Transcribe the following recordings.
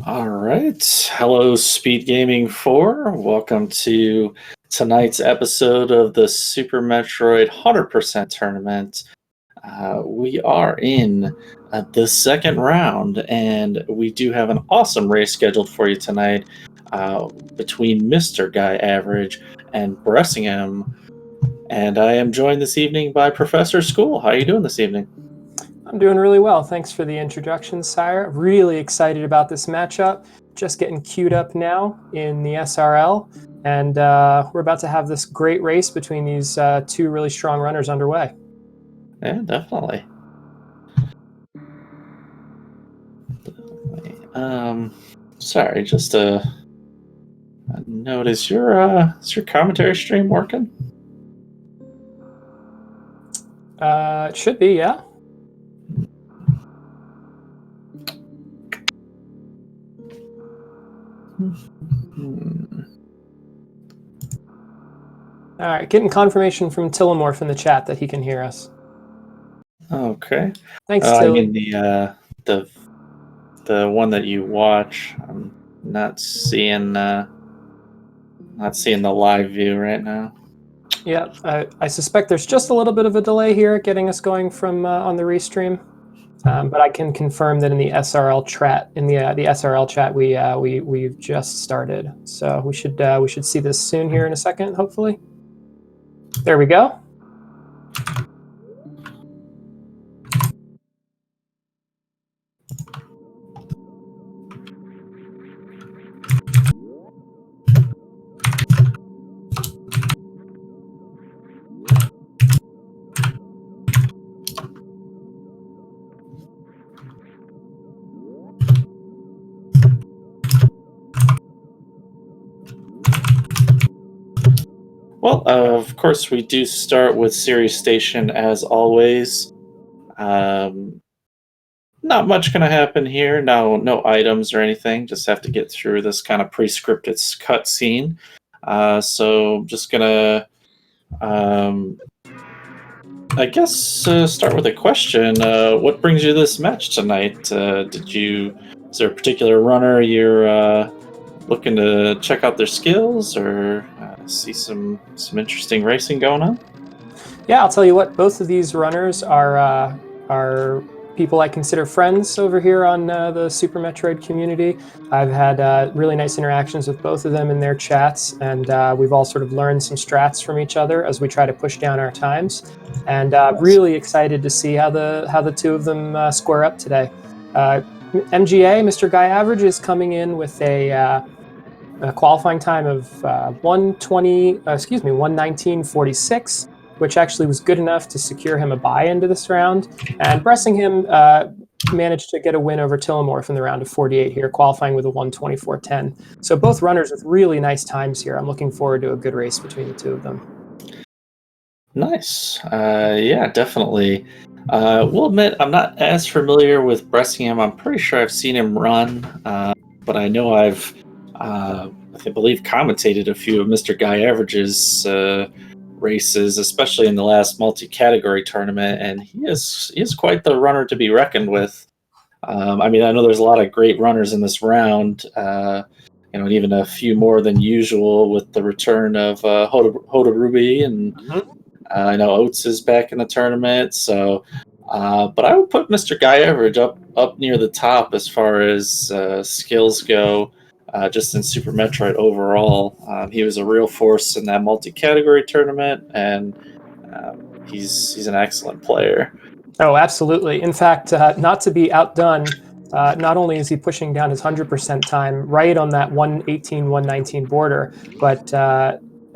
All right. Hello, Speed Gaming 4. Welcome to tonight's episode of the Super Metroid 100% tournament. We are in the second round, and we do have an awesome race scheduled for you tonight between Mr. Guy Average and Bressingham. And I am joined this evening by Professor School. How are you doing this evening? I'm doing really well. Thanks for the introduction, Sire. Really excited about this matchup. Just getting queued up now in the SRL, and we're about to have this great race between these two really strong runners underway. Yeah, definitely. Sorry, just a note. Is your commentary stream working? It should be, yeah. All right, getting confirmation from Tillamorph in the chat that he can hear us. Okay. Thanks, I Tilly. mean the one that you watch. I'm not seeing the live view right now. Yeah, I suspect there's just a little bit of a delay here getting us going from on the restream. But I can confirm that in the SRL chat, we've just started. So we should see this soon here in a second, hopefully. There we go. Well, of course, we do start with Series Station as always. Not much going to happen here. No items or anything. Just have to get through this kind of pre-scripted cutscene. So just gonna, I guess, start with a question. What brings you to this match tonight? Is there a particular runner you're looking to check out their skills or see some interesting racing going on? Yeah, I'll tell you what. Both of these runners are people I consider friends over here on the Super Metroid community. I've had really nice interactions with both of them in their chats, and we've all sort of learned some strats from each other as we try to push down our times. And really excited to see how the two of them square up today. MGA, Mr. Guy Average, is coming in with a qualifying time of 119.46. Which actually was good enough to secure him a bye into this round. And Bressingham managed to get a win over Tillamorph in the round of 48 here, qualifying with a 124.10. So both runners with really nice times here. I'm looking forward to a good race between the two of them. Nice. Yeah, definitely. We'll admit I'm not as familiar with Bressingham. I'm pretty sure I've seen him run, but I know I believe commentated a few of Mr. Guy Average's races, especially in the last multi-category tournament, and he is quite the runner to be reckoned with. I mean, I know there's a lot of great runners in this round, and even a few more than usual with the return of Hoda Ruby, and I know Oates is back in the tournament. So, but I would put Mr. Guy Average up near the top as far as skills go. Just in Super Metroid overall, he was a real force in that multi-category tournament, and he's an excellent player. Oh, absolutely. In fact, not to be outdone, not only is he pushing down his 100% time right on that 118, 119 border, but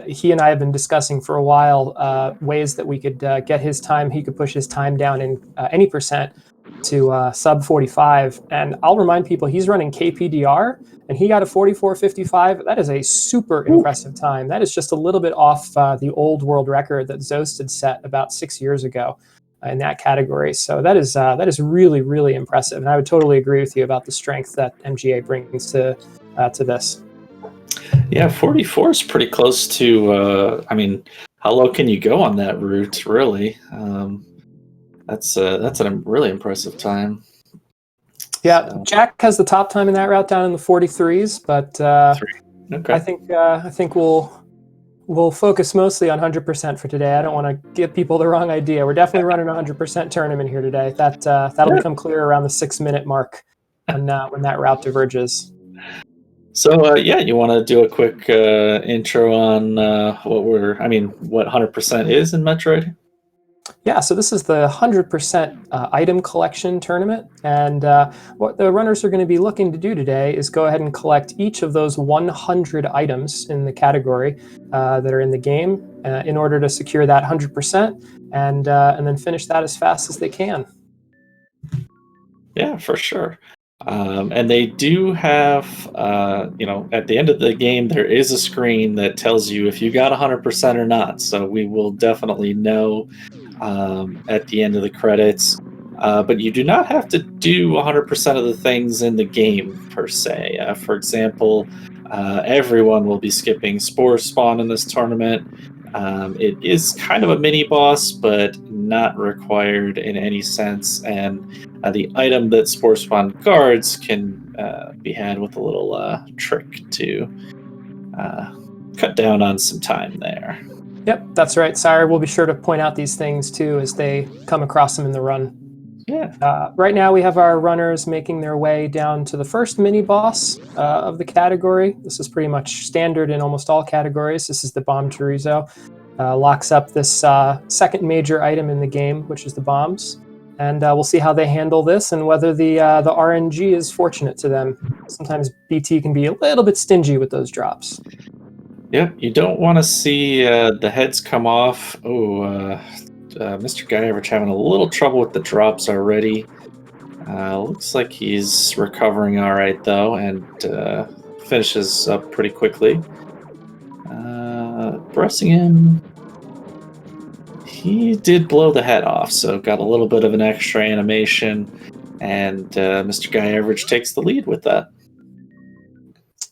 he and I have been discussing for a while ways that we could get his time. He could push his time down in any percent to sub 45. And I'll remind people, he's running KPDR, and he got a 44.55. That is a super impressive time. That is just a little bit off the old world record that Zost had set about 6 years ago in that category. So that is really, really impressive. And I would totally agree with you about the strength that MGA brings to this. Yeah, 44 is pretty close to. I mean, how low can you go on that route? Really, that's a really impressive time. Yeah, So Jack has the top time in that route down in the 43s, but 3. Okay. I think we'll focus mostly on 100% for today. I don't want to give people the wrong idea. We're definitely running a 100% tournament here today. That'll Yeah. become clear around the 6-minute mark when that route diverges. So yeah, you want to do a quick intro on what 100% is in Metroid? Yeah, so this is the 100% item collection tournament, and what the runners are going to be looking to do today is go ahead and collect each of those 100 items in the category that are in the game in order to secure that 100% and then finish that as fast as they can. Yeah, for sure. And they do have, at the end of the game, there is a screen that tells you if you got 100% or not. So we will definitely know at the end of the credits. But you do not have to do 100% of the things in the game, per se. For example, everyone will be skipping Spore Spawn in this tournament. It is kind of a mini boss, but not required in any sense. And the item that Spore Spawn guards can be had with a little trick to cut down on some time there. Yep, that's right. Sire will be sure to point out these things too as they come across them in the run. Yeah. Right now we have our runners making their way down to the first mini boss of the category. This is pretty much standard in almost all categories. This is the bomb chorizo. Locks up this second major item in the game, which is the bombs. And we'll see how they handle this and whether the RNG is fortunate to them. Sometimes BT can be a little bit stingy with those drops. Yep, you don't want to see the heads come off. Oh, Mr. Guyaverage having a little trouble with the drops already. Looks like he's recovering all right, though, and finishes up pretty quickly. Bressingham, he did blow the head off, so got a little bit of an extra animation, and Mr. Guyaverage takes the lead with that.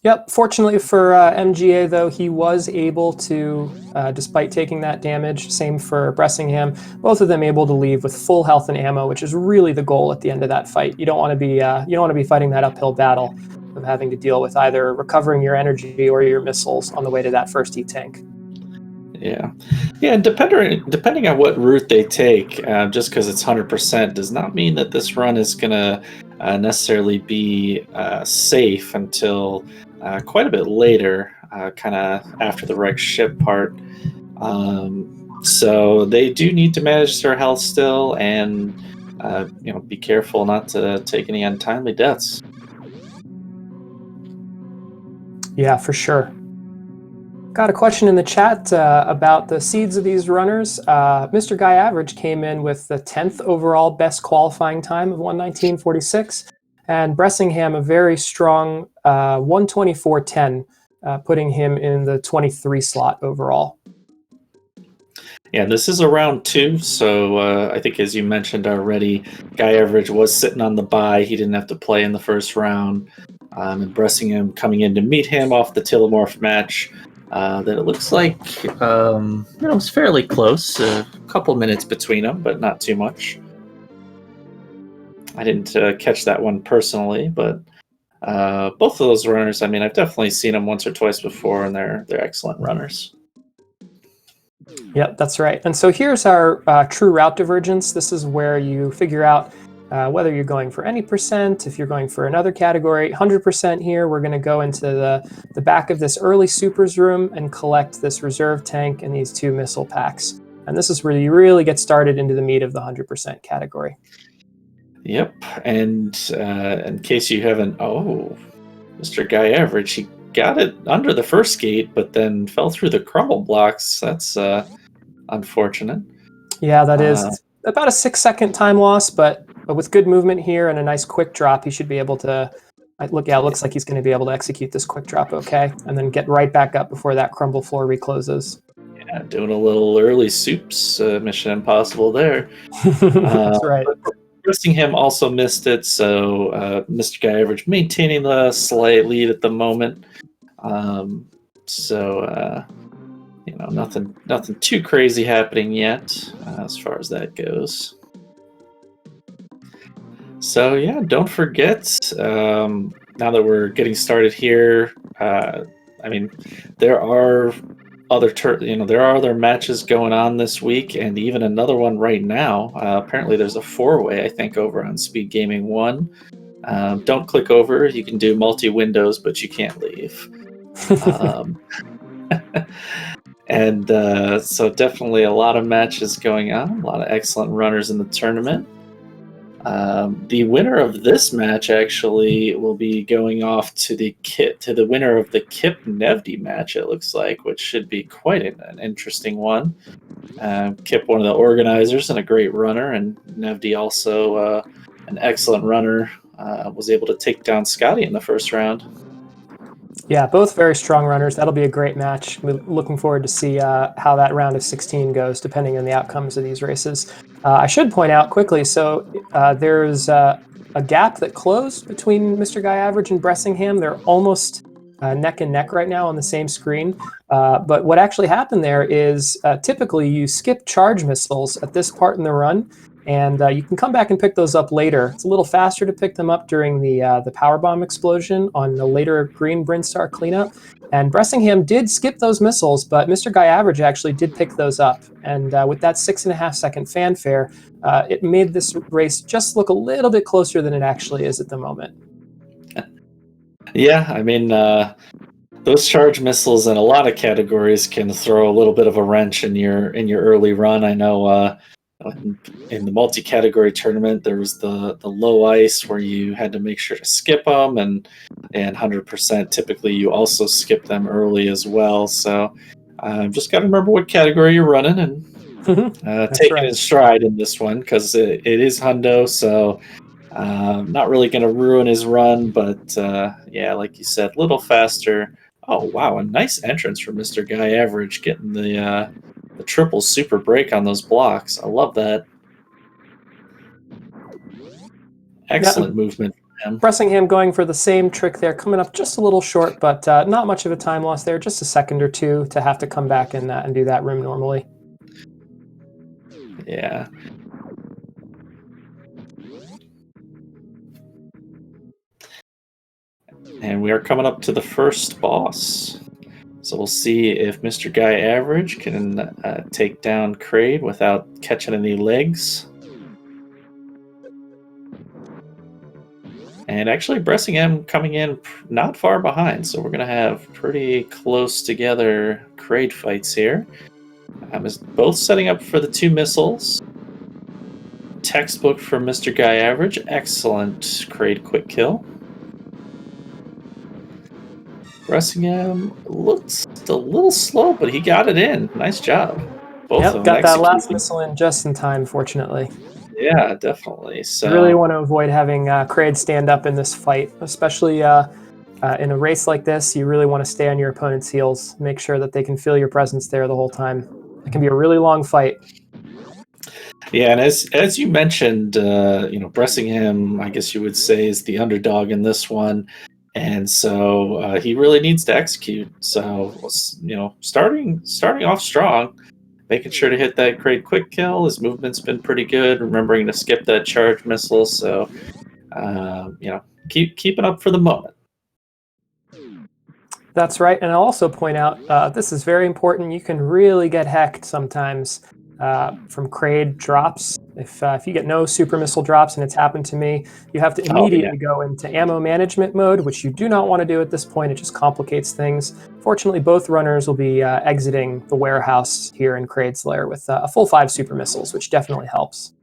Yep, fortunately for MGA, though, he was able to, despite taking that damage, same for Bressingham, both of them able to leave with full health and ammo, which is really the goal at the end of that fight. You don't want to be fighting that uphill battle of having to deal with either recovering your energy or your missiles on the way to that first E-tank. Yeah, and depending on what route they take, just because it's 100% does not mean that this run is gonna necessarily be safe until quite a bit later, kind of after the wrecked ship part. So they do need to manage their health still, and be careful not to take any untimely deaths. Yeah, for sure. Got a question in the chat about the seeds of these runners. Mr. Guyaverage came in with the 10th overall best qualifying time of 1:19.46, and Bressingham a very strong 1:24.10, putting him in the 23 slot overall. Yeah, this is a round 2, so I think as you mentioned already, Guyaverage was sitting on the bye. He didn't have to play in the first round. And Bressingham coming in to meet him off the Telomorph match. That it looks like it's fairly close. A couple minutes between them, but not too much. I didn't catch that one personally, but both of those runners, I mean, I've definitely seen them once or twice before, and they're excellent runners. Yep, that's right. And so here's our true route divergence. This is where you figure out whether you're going for any percent, if you're going for another category. 100% here, we're going to go into the back of this early supers room and collect this reserve tank and these 2 missile packs. And this is where you really get started into the meat of the 100% category. Yep, and in case you haven't, Mr. Guyaverage, he got it under the first gate, but then fell through the crumble blocks. That's unfortunate. Yeah, that is about a 6-second time loss, but with good movement here and a nice quick drop, he should be able to. It looks like he's going to be able to execute this quick drop okay, and then get right back up before that crumble floor recloses. Yeah, doing a little early soups Mission Impossible there. That's right. Bressingham also missed it, so Mr. Guyaverage maintaining the slight lead at the moment. Nothing too crazy happening yet as far as that goes. So yeah, don't forget. Now that we're getting started here, I mean, there are there are other matches going on this week, and even another one right now. Apparently, there's a four-way, I think, over on Speed Gaming One. Don't click over. You can do multi-windows, but you can't leave. Um, and so definitely a lot of matches going on. A lot of excellent runners in the tournament. The winner of this match actually will be going off to the winner of the Kip Nevdi match. It looks like, which should be quite an interesting one. Kip, one of the organizers and a great runner, and Nevdi also an excellent runner. Was able to take down Scotty in the first round. Yeah, both very strong runners. That'll be a great match. We're looking forward to see how that round of 16 goes, depending on the outcomes of these races. I should point out quickly, so there's a gap that closed between Mr. Guy Average and Bressingham. They're almost neck and neck right now on the same screen. But what actually happened there is typically you skip charge missiles at this part in the run, and you can come back and pick those up later. It's a little faster to pick them up during the power bomb explosion on the later green Brinstar cleanup. And Bressingham did skip those missiles, but Mr. Guy Average actually did pick those up. And with that 6.5 second fanfare, it made this race just look a little bit closer than it actually is at the moment. Yeah, I mean, those charge missiles in a lot of categories can throw a little bit of a wrench in your early run. I know in the multi-category tournament there was the low ice where you had to make sure to skip them, and 100% typically you also skip them early as well. So just got to remember what category you're running and take it in stride in this one, because it is hundo. So not really going to ruin his run, but yeah, like you said, a little faster. Oh wow, a nice entrance from Mr. Guy Average, getting the triple super break on those blocks. I love that. Excellent movement from him. Bressingham going for the same trick there, coming up just a little short, but not much of a time loss there, just a second or two to have to come back and do that rim normally. Yeah. And we are coming up to the first boss. So we'll see if Mr. Guy Average can take down Kraid without catching any legs. And actually, Bressingham coming in not far behind, so we're going to have pretty close together Kraid fights here. Both setting up for the two missiles. Textbook from Mr. Guy Average. Excellent Kraid quick kill. Bressingham looked a little slow, but he got it in. Nice job. Both of them got that last missile in just in time, fortunately. Yeah, definitely. So you really want to avoid having Kraid stand up in this fight, especially in a race like this. You really want to stay on your opponent's heels, make sure that they can feel your presence there the whole time. It can be a really long fight. Yeah, and as you mentioned, Bressingham, I guess you would say, is the underdog in this one. And so he really needs to execute. So, starting off strong, making sure to hit that great quick kill. His movement's been pretty good, remembering to skip that charge missile. So, keep it up for the moment. That's right. And I'll also point out, this is very important. You can really get hecked sometimes from Kraid drops. If you get no super missile drops, and it's happened to me, you have to immediately go into ammo management mode, which you do not want to do at this point. It just complicates things. Fortunately, both runners will be exiting the warehouse here in Kraid's lair with a full 5 super missiles, which definitely helps.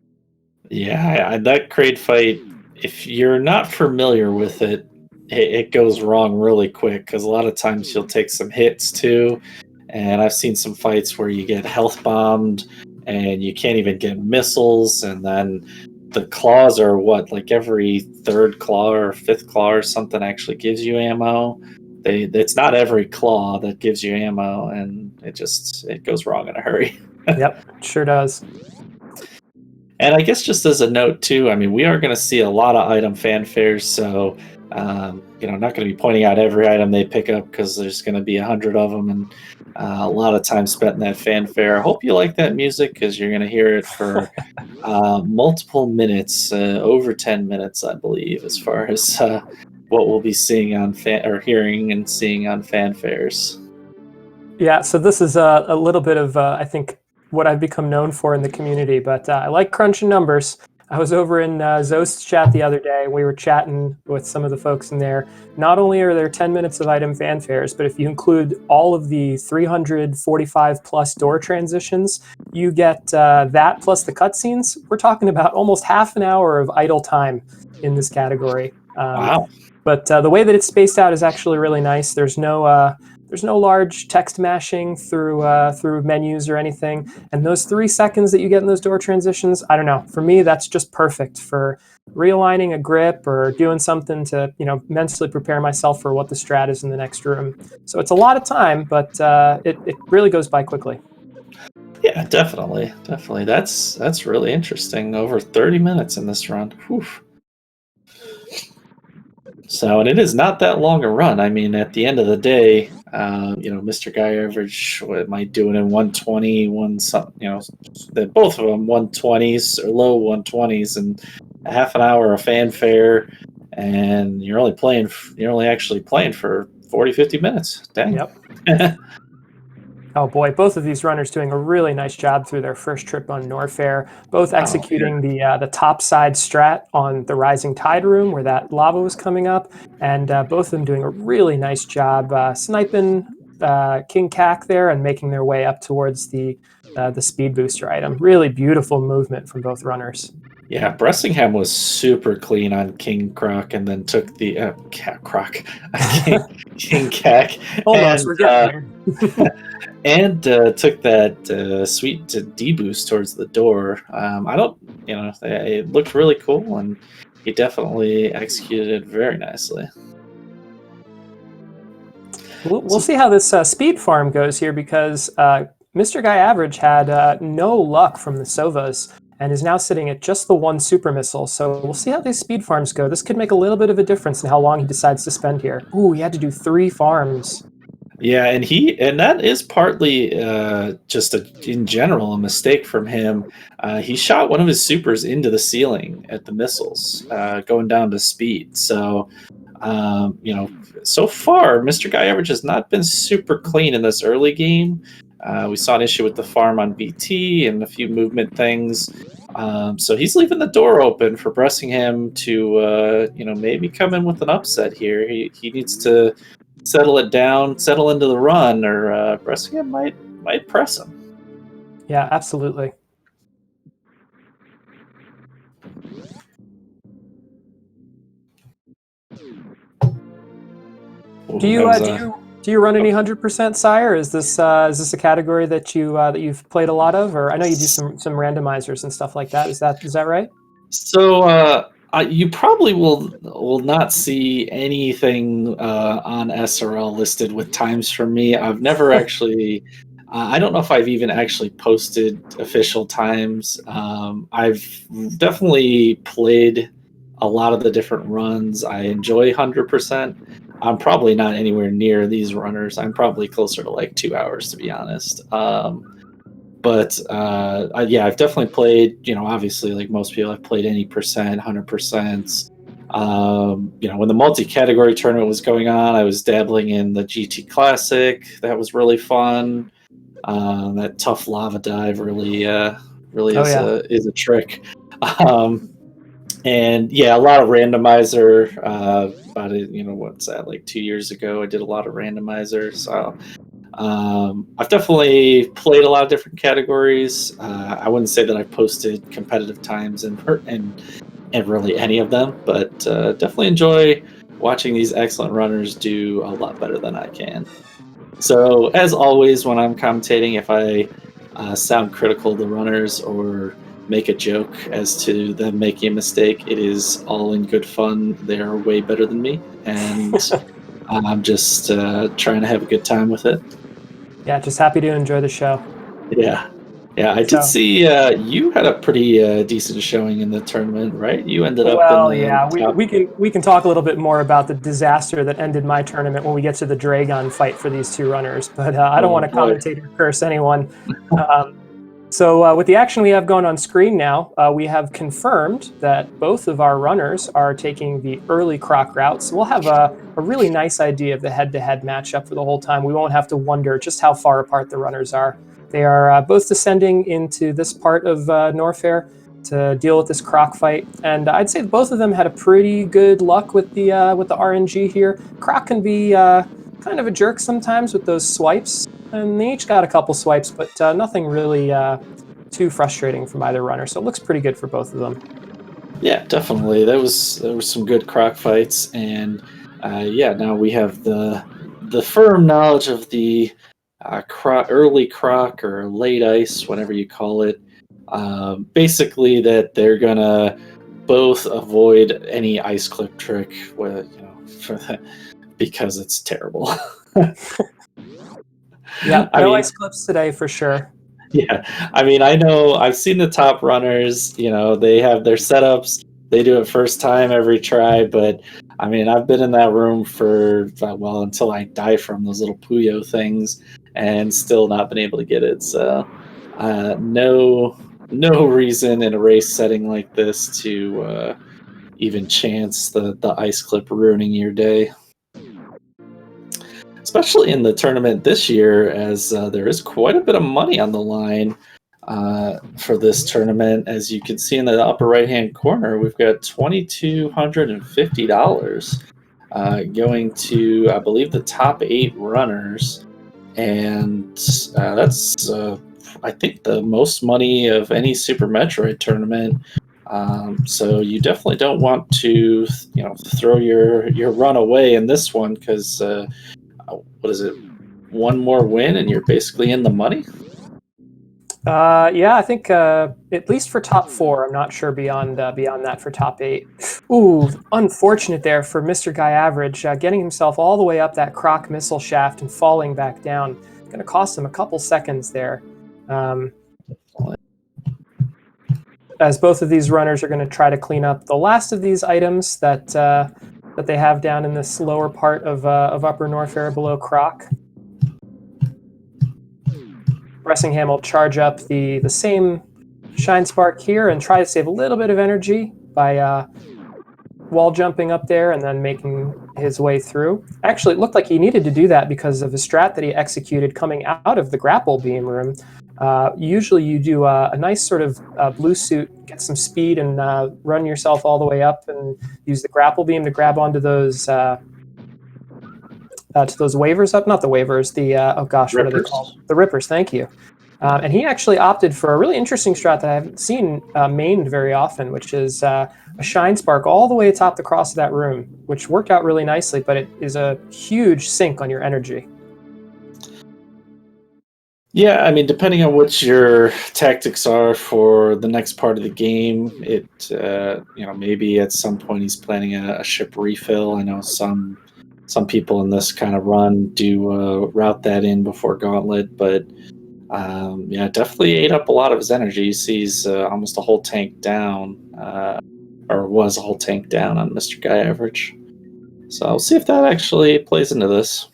Yeah, that Kraid fight, if you're not familiar with it, it goes wrong really quick, because a lot of times you'll take some hits too. And I've seen some fights where you get health bombed and you can't even get missiles, and then the claws are like every third claw or fifth claw or something actually gives you ammo. It's not every claw that gives you ammo, and it goes wrong in a hurry. Yep, it sure does. And I guess just as a note too, I mean, we are going to see a lot of item fanfares, so not going to be pointing out every item they pick up because there's going to be 100 of them, and a lot of time spent in that fanfare. I hope you like that music because you're going to hear it for multiple minutes, over 10 minutes, I believe, as far as what we'll be seeing on hearing and seeing on fanfares. Yeah, so this is a little bit of, I think, what I've become known for in the community, but I like crunching numbers. I was over in Zost's chat the other day. We were chatting with some of the folks in there. Not only are there 10 minutes of item fanfares, but if you include all of the 345 plus door transitions, you get that plus the cutscenes. We're talking about almost half an hour of idle time in this category. Wow. But the way that it's spaced out is actually really nice. There's no large text mashing through menus or anything. And those 3 seconds that you get in those door transitions, I don't know. For me, that's just perfect for realigning a grip or doing something to mentally prepare myself for what the strat is in the next room. So it's a lot of time, but it really goes by quickly. Yeah, definitely. That's really interesting. Over 30 minutes in this run. Whew. So, and it is not that long a run. I mean, at the end of the day, Mr. Guyaverage, what am I doing in 120, both of them 120s or low 120s, and a half an hour of fanfare, and you're only actually playing for 40, 50 minutes. Dang. Yep. Oh boy, both of these runners doing a really nice job through their first trip on Norfair, both executing the top side strat on the Rising Tide room where that lava was coming up, and both of them doing a really nice job sniping King Cac there and making their way up towards the speed booster item. Really beautiful movement from both runners. Yeah, Bressingham was super clean on King Croc, and then took the King Cac, Almost, we're getting there. and took that sweet deboost towards the door. It looked really cool, and he definitely executed it very nicely. We'll see how this speed farm goes here because Mr. Guyaverage had no luck from the Sovas and is now sitting at just the one super missile. So we'll see how these speed farms go. This could make a little bit of a difference in how long he decides to spend here. Ooh, he had to do 3 farms. Yeah, and that is partly in general a mistake from him. He shot one of his supers into the ceiling at the missiles, going down to speed. So, so far, Mr. Guyaverage has not been super clean in this early game. We saw an issue with the farm on BT and a few movement things. So he's leaving the door open for Bressingham to, maybe come in with an upset here. He needs to settle it down, settle into the run, or Bressingham might press him. Yeah, absolutely. Do you run any 100% Sire? Is this a category that you've played a lot of, or I know you do some randomizers and stuff like that. Is that right? So you probably will not see anything on SRL listed with times from me. I've never actually. I don't know if I've even actually posted official times. I've definitely played a lot of the different runs. I enjoy 100%. I'm probably not anywhere near these runners. I'm probably closer to like 2 hours, to be honest. But I've definitely played, obviously, like most people, I've played any percent, 100%. When the multi-category tournament was going on, I was dabbling in the GT Classic. That was really fun. That tough lava dive really is a trick. And yeah, a lot of randomizer. About what's that, like 2 years ago? I did a lot of randomizer. So I've definitely played a lot of different categories. I wouldn't say that I've posted competitive times and really any of them, but definitely enjoy watching these excellent runners do a lot better than I can. So as always, when I'm commentating, if I sound critical of the runners or make a joke as to them making a mistake, it is all in good fun. They're way better than me, and I'm just trying to have a good time with it. Yeah, just happy to enjoy the show. Yeah. Yeah, I did So, see you had a pretty decent showing in the tournament, right? You ended up in well, the yeah, top. we can talk a little bit more about the disaster that ended my tournament when we get to the Dragon fight for these two runners. But I don't Oh want to boy. commentate or curse anyone. Um, So with the action we have going on screen now, we have confirmed that both of our runners are taking the early croc route. So we'll have a really nice idea of the head-to-head matchup for the whole time. We won't have to wonder just how far apart the runners are. They are both descending into this part of Norfair to deal with this croc fight, and I'd say both of them had a pretty good luck with the RNG here. Croc can be kind of a jerk sometimes with those swipes, and they each got a couple swipes, but nothing really too frustrating from either runner. So it looks pretty good for both of them. Yeah, definitely. There was some good croc fights, and yeah, now we have the firm knowledge of the early croc or late ice, whatever you call it. Basically, that they're gonna both avoid any ice clip trick, for because it's terrible. Yeah, I no mean, ice clips today for sure. yeah, I mean, I know I've seen the top runners, they have their setups, they do it first time every try, but I mean, I've been in that room for, well, until I die from those little Puyo things and still not been able to get it. So, no reason in a race setting like this to even chance the ice clip ruining your day. Especially in the tournament this year, as there is quite a bit of money on the line for this tournament. As you can see in the upper right hand corner, we've got $2,250 going to, I believe, the top 8 runners. And that's, I think, the most money of any Super Metroid tournament. So you definitely don't want to, throw your run away in this one because what is it? One more win and you're basically in the money. Yeah, I think at least for top four. I'm not sure beyond that for top eight. Ooh, unfortunate there for Mr. Guy Average, getting himself all the way up that croc missile shaft and falling back down. Going to cost him a couple seconds there. Um, as both of these runners are going to try to clean up the last of these items that they have down in this lower part of Upper Norfair below Croc. Bressingham will charge up the same Shine Spark here and try to save a little bit of energy by wall jumping up there and then making his way through. Actually, it looked like he needed to do that because of the strat that he executed coming out of the grapple beam room. Usually you do a nice sort of blue suit, get some speed, and run yourself all the way up and use the grapple beam to grab onto those to those waivers up. Not the waivers, the, oh gosh, what are they called? Rippers. The rippers, thank you. And he actually opted for a really interesting strat that I haven't seen mained very often, which is a Shine Spark all the way atop the cross of that room, which worked out really nicely, but it is a huge sink on your energy. Yeah, I mean, depending on what your tactics are for the next part of the game, maybe at some point he's planning a ship refill. I know some people in this kind of run do route that in before Gauntlet, but yeah, definitely ate up a lot of his energy. You see, he's almost a whole tank down, or was a whole tank down on Mr. Guy Average. So I'll see if that actually plays into this.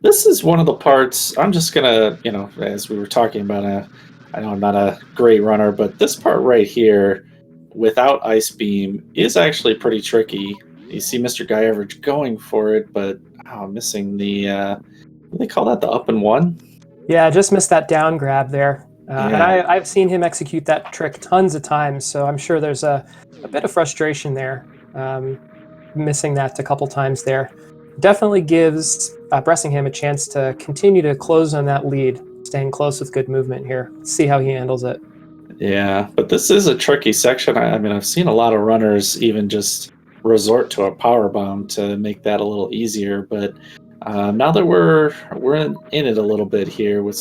This is one of the parts I'm just gonna, as we were talking about, I know I'm not a great runner, but this part right here, without Ice Beam, is actually pretty tricky. You see Mr. Guy Average going for it, but missing the, what do they call that, the up and one? Yeah, I just missed that down grab there. And Yeah. I've seen him execute that trick tons of times, so I'm sure there's a bit of frustration there, missing that a couple times there. Definitely gives Bressingham a chance to continue to close on that lead, staying close with good movement here. See how he handles it. Yeah, but this is a tricky section. I mean, I've seen a lot of runners even just resort to a power bomb to make that a little easier. But now that we're in it a little bit here with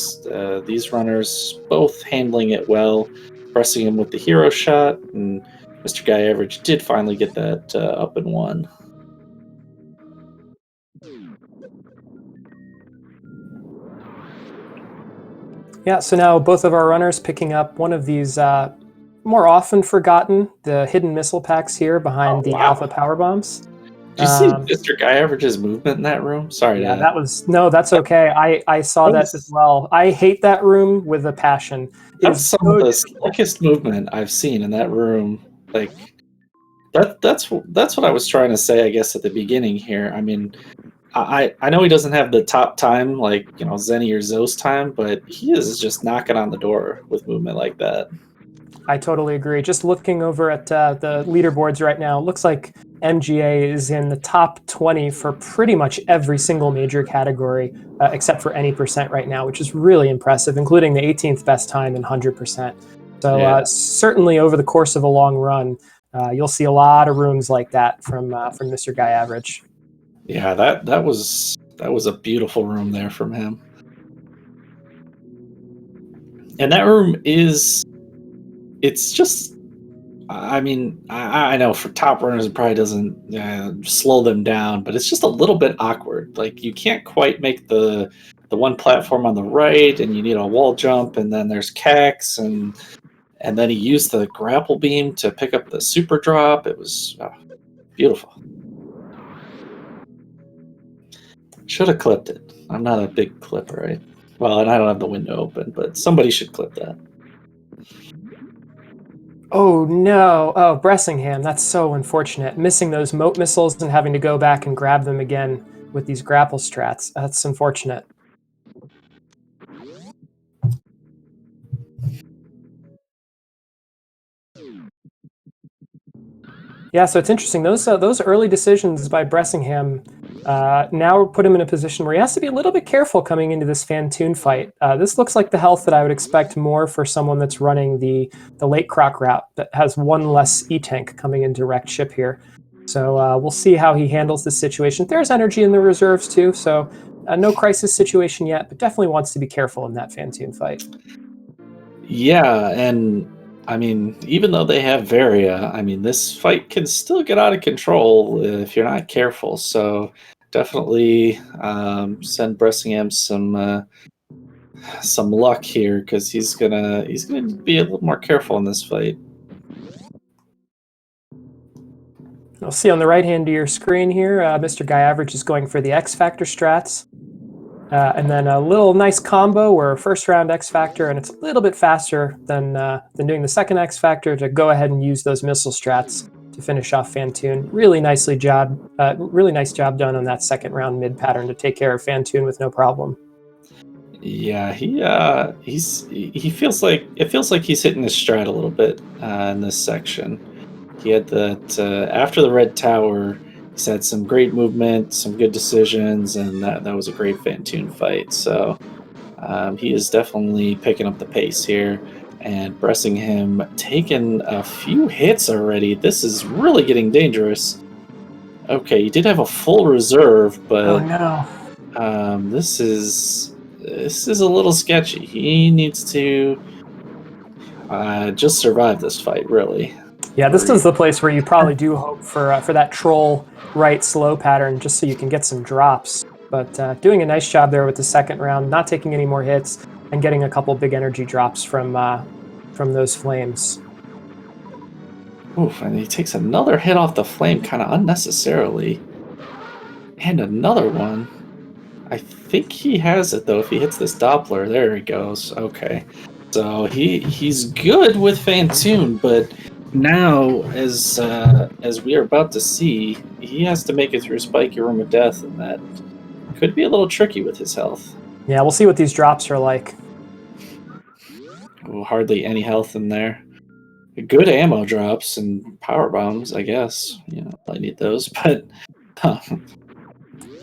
these runners both handling it well, pressing him with the hero shot, and Mr. Guy Average did finally get that up and one. Yeah, so now both of our runners picking up one of these more often forgotten, the hidden missile packs here behind Oh, the wow. alpha power bombs. Did you see Um, Mr. Guy Average's movement in that room? Sorry yeah, to. that's okay. I saw That that as was well. I hate that room with a passion. It that is was some of so the difficult. slickest movement I've seen in that room. Like that's what I was trying to say, I guess, at the beginning here. I mean, I know he doesn't have the top time like Zenny or Zo's time, but he is just knocking on the door with movement like that. I totally agree. Just looking over at the leaderboards right now, it looks like MGA is in the top 20 for pretty much every single major category, except for any percent right now, which is really impressive, including the 18th best time in 100%. So Yeah, certainly over the course of a long run, you'll see a lot of rooms like that from Mr. Guy Average. yeah, that was a beautiful room there from him. And that room it's just I mean, I know for top runners it probably doesn't slow them down, but it's just a little bit awkward. Like you can't quite make the one platform on the right, and you need a wall jump, and then there's Cax, and then he used the grapple beam to pick up the super drop. It was beautiful. Should have clipped it. I'm not a big clipper, right? Well, and I don't have the window open, but somebody should clip that. Oh no! Oh, Bressingham, that's so unfortunate. Missing those moat missiles and having to go back and grab them again with these grapple strats. That's unfortunate. Yeah, so it's interesting. Those early decisions by Bressingham now put him in a position where he has to be a little bit careful coming into this Fantoon fight. This looks like the health that I would expect more for someone that's running the late croc route that has one less E-tank coming in direct ship here. So we'll see how he handles this situation. There's energy in the reserves too, so no crisis situation yet, but definitely wants to be careful in that Fantoon fight. Yeah, and I mean, even though they have Varia, I mean, this fight can still get out of control if you're not careful. So definitely send Bressingham some luck here because he's gonna be a little more careful in this fight. You'll see on the right hand of your screen here, Mr. Guy Average is going for the X Factor strats. And then a little nice combo where first round X Factor, and it's a little bit faster than doing the second X Factor to go ahead and use those missile strats to finish off Fantoon. Really nice job done on that second round mid pattern to take care of Fantoon with no problem. Yeah, he feels like it feels like he's hitting his stride a little bit in this section. He had that after the red tower. He's had some great movement, some good decisions, and that was a great Fantoon fight. So he is definitely picking up the pace here, and Bressingham taking a few hits already. This is really getting dangerous. Okay, he did have a full reserve, Oh but no. this is a little sketchy. He needs to just survive this fight, really. Yeah, this Or is the place where you probably do hope for that troll right slow pattern just so you can get some drops. But doing a nice job there with the second round, not taking any more hits, and getting a couple big energy drops from those flames. oof, and he takes another hit off the flame kind of unnecessarily. And another one. I think he has it though. If he hits this Doppler, there he goes. Okay, so he's good with Fantoon, but now as we are about to see, he has to make it through Spiky Room of Death, and that could be a little tricky with his health. Yeah, we'll see what these drops are like. Ooh, hardly any health in there. Good ammo drops and power bombs, I guess. I need those, but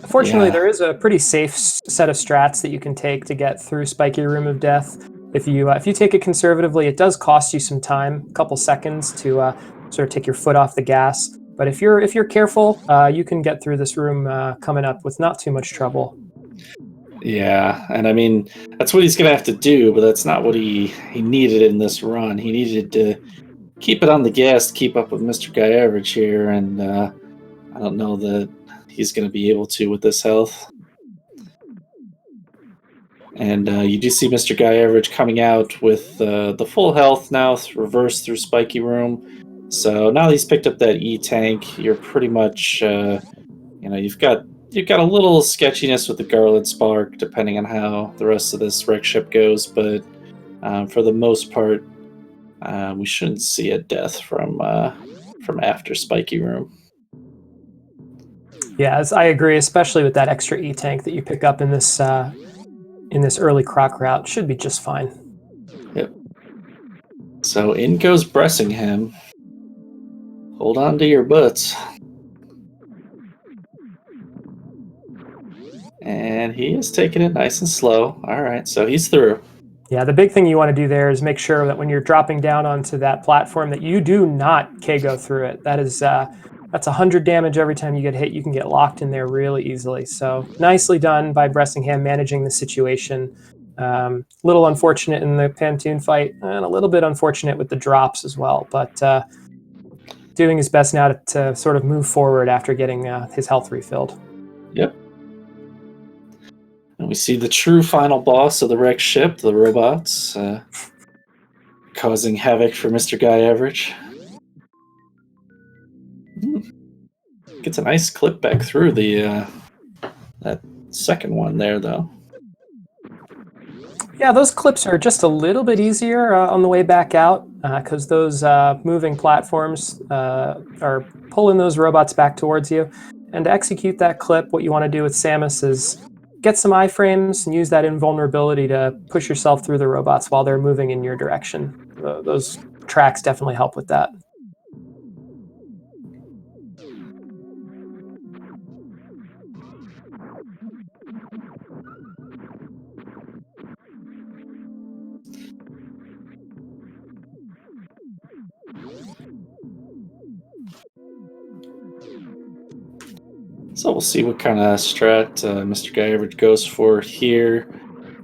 Fortunately, yeah. there is a pretty safe set of strats that you can take to get through Spiky Room of Death. If you take it conservatively, it does cost you some time, a couple seconds to sort of take your foot off the gas. But if you're careful, you can get through this room coming up with not too much trouble. Yeah, and I mean that's what he's gonna have to do, but that's not what he needed in this run. He needed to keep it on the gas to keep up with Mr. Guy Average here, and I don't know that he's gonna be able to with this health. And you do see Mr. Guy Average coming out with the full health now, reverse through Spiky Room. So now he's picked up that E tank. You're pretty much, you've got a little sketchiness with the Garland Spark, depending on how the rest of this wreck ship goes. But for the most part, we shouldn't see a death from after Spiky Room. Yeah, I agree, especially with that extra E tank that you pick up in this early croc route. Should be just fine. Yep. So in goes Bressingham. Hold on to your butts. And he is taking it nice and slow. All right, so he's through. Yeah, the big thing you want to do there is make sure that when you're dropping down onto that platform that you do not KO through it. That's 100 damage every time you get hit. You can get locked in there really easily. So nicely done by Bressingham managing the situation. Little unfortunate in the Pantoon fight, and a little bit unfortunate with the drops as well. But doing his best now to sort of move forward after getting his health refilled. Yep. And we see the true final boss of the wrecked ship, the robots, causing havoc for Mr. Guy Average. Gets a nice clip back through the that second one there, though. Yeah, those clips are just a little bit easier on the way back out because those moving platforms are pulling those robots back towards you. And to execute that clip, what you want to do with Samus is get some iframes and use that invulnerability to push yourself through the robots while they're moving in your direction. Those tracks definitely help with that. So we'll see what kind of strat Mr. Guy Average goes for here.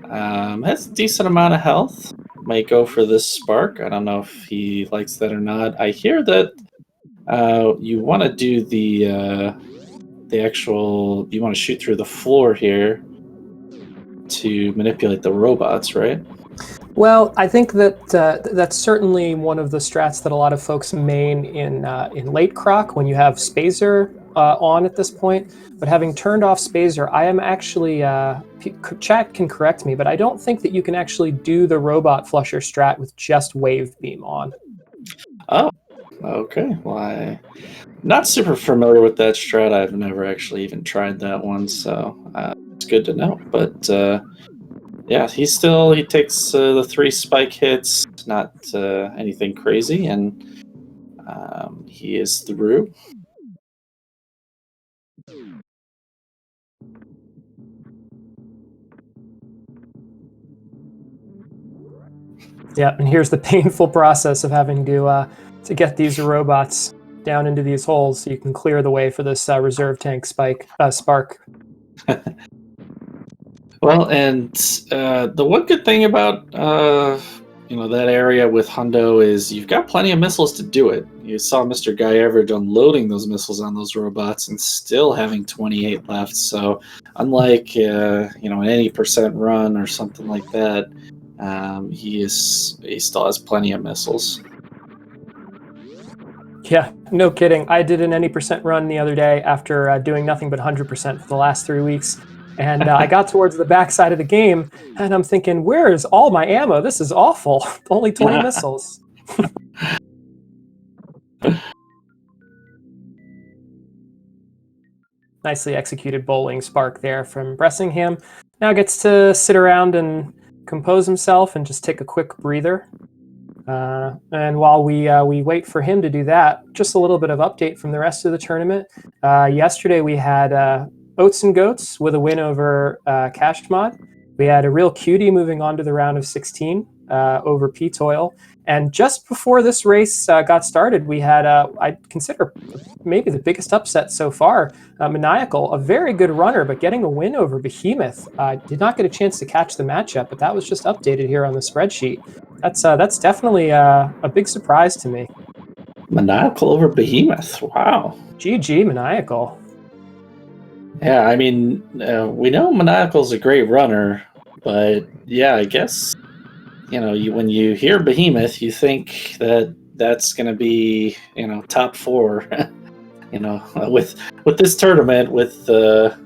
Has a decent amount of health. Might go for this spark. I don't know if he likes that or not. I hear that you want to do the actual. You want to shoot through the floor here to manipulate the robots, right? Well, I think that that's certainly one of the strats that a lot of folks main in late croc when you have Spazer on at this point. But having turned off Spazer, I am actually, chat can correct me, but I don't think that you can actually do the robot flusher strat with just wave beam on. Oh, okay. Well, I'm not super familiar with that strat. I've never actually even tried that one, so it's good to know. But yeah, he takes the 3 spike hits, not anything crazy, and he is through. Yeah, and here's the painful process of having to get these robots down into these holes so you can clear the way for this reserve tank spark. Well, and the one good thing about that area with Hundo is you've got plenty of missiles to do it. You saw Mr. Guy Average unloading those missiles on those robots and still having 28 left. So unlike an 80% run or something like that, he still has plenty of missiles. Yeah, no kidding. I did an 80% run the other day after doing nothing but 100% for the last 3 weeks. And I got towards the backside of the game, and I'm thinking, where is all my ammo? This is awful. Only 20 missiles. Nicely executed bowling spark there from Bressingham. Now gets to sit around and compose himself and just take a quick breather. And while we wait for him to do that, just a little bit of update from the rest of the tournament. Yesterday we had Oats and Goats with a win over Cashmod. We had a real cutie moving on to the round of 16 over P-Toil. And just before this race got started, we had, I consider maybe the biggest upset so far, Maniacal, a very good runner, but getting a win over Behemoth. Did not get a chance to catch the matchup, but that was just updated here on the spreadsheet. That's definitely a big surprise to me. Maniacal over Behemoth. Wow. GG, Maniacal. Yeah, I mean, we know Maniacal's a great runner, But yeah, I guess when you hear Behemoth, you think that that's going to be top four. With this tournament, with at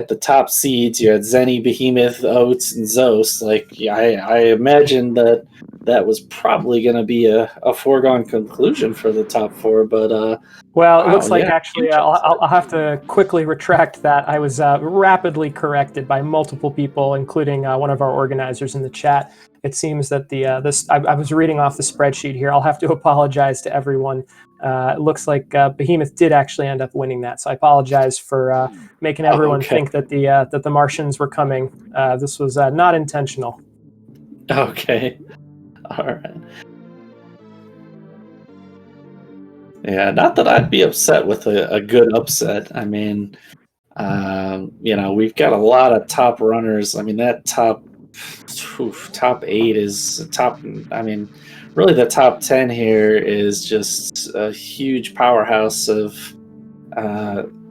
the top seeds, you had Zenny, Behemoth, Oats, and Zos. Like, yeah, I imagine that was probably going to be a foregone conclusion for the top four. But Well, it wow, looks like yeah, actually huge I'll have to quickly retract that. I was rapidly corrected by multiple people, including one of our organizers in the chat. It seems that I was reading off the spreadsheet here. I'll have to apologize to everyone. It looks like Behemoth did actually end up winning that, so I apologize for making everyone okay, think that the Martians were coming. This was not intentional. okay, all right. Yeah, not that I'd be upset with a good upset. I mean, we've got a lot of top runners. I mean, that top 8 is top. I mean, really, the top 10 here is just a huge powerhouse of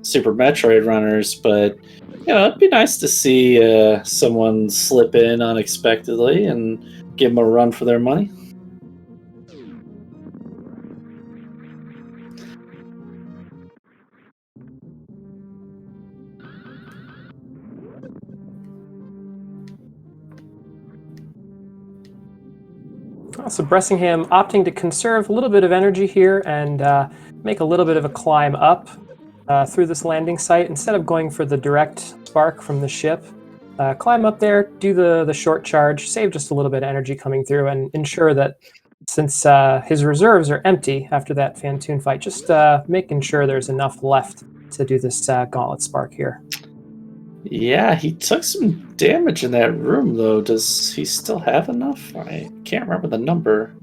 Super Metroid runners. But it'd be nice to see someone slip in unexpectedly and give them a run for their money. So Bressingham opting to conserve a little bit of energy here and make a little bit of a climb up through this landing site. Instead of going for the direct spark from the ship, climb up there, do the short charge, save just a little bit of energy coming through, and ensure that since his reserves are empty after that Fantoon fight, just making sure there's enough left to do this gauntlet spark here. Yeah, he took some damage in that room, though. Does he still have enough? I can't remember the number.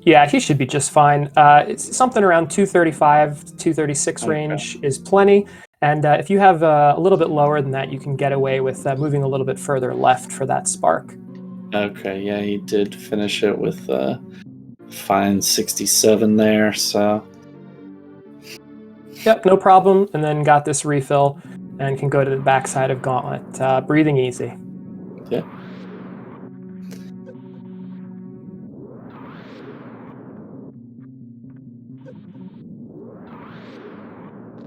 Yeah, he should be just fine. It's something around 235, 236 range is plenty. And if you have a little bit lower than that, you can get away with moving a little bit further left for that spark. Okay, yeah, he did finish it with fine 67 there, so... Yep, no problem. And then got this refill and can go to the backside of Gauntlet, breathing easy. Yeah.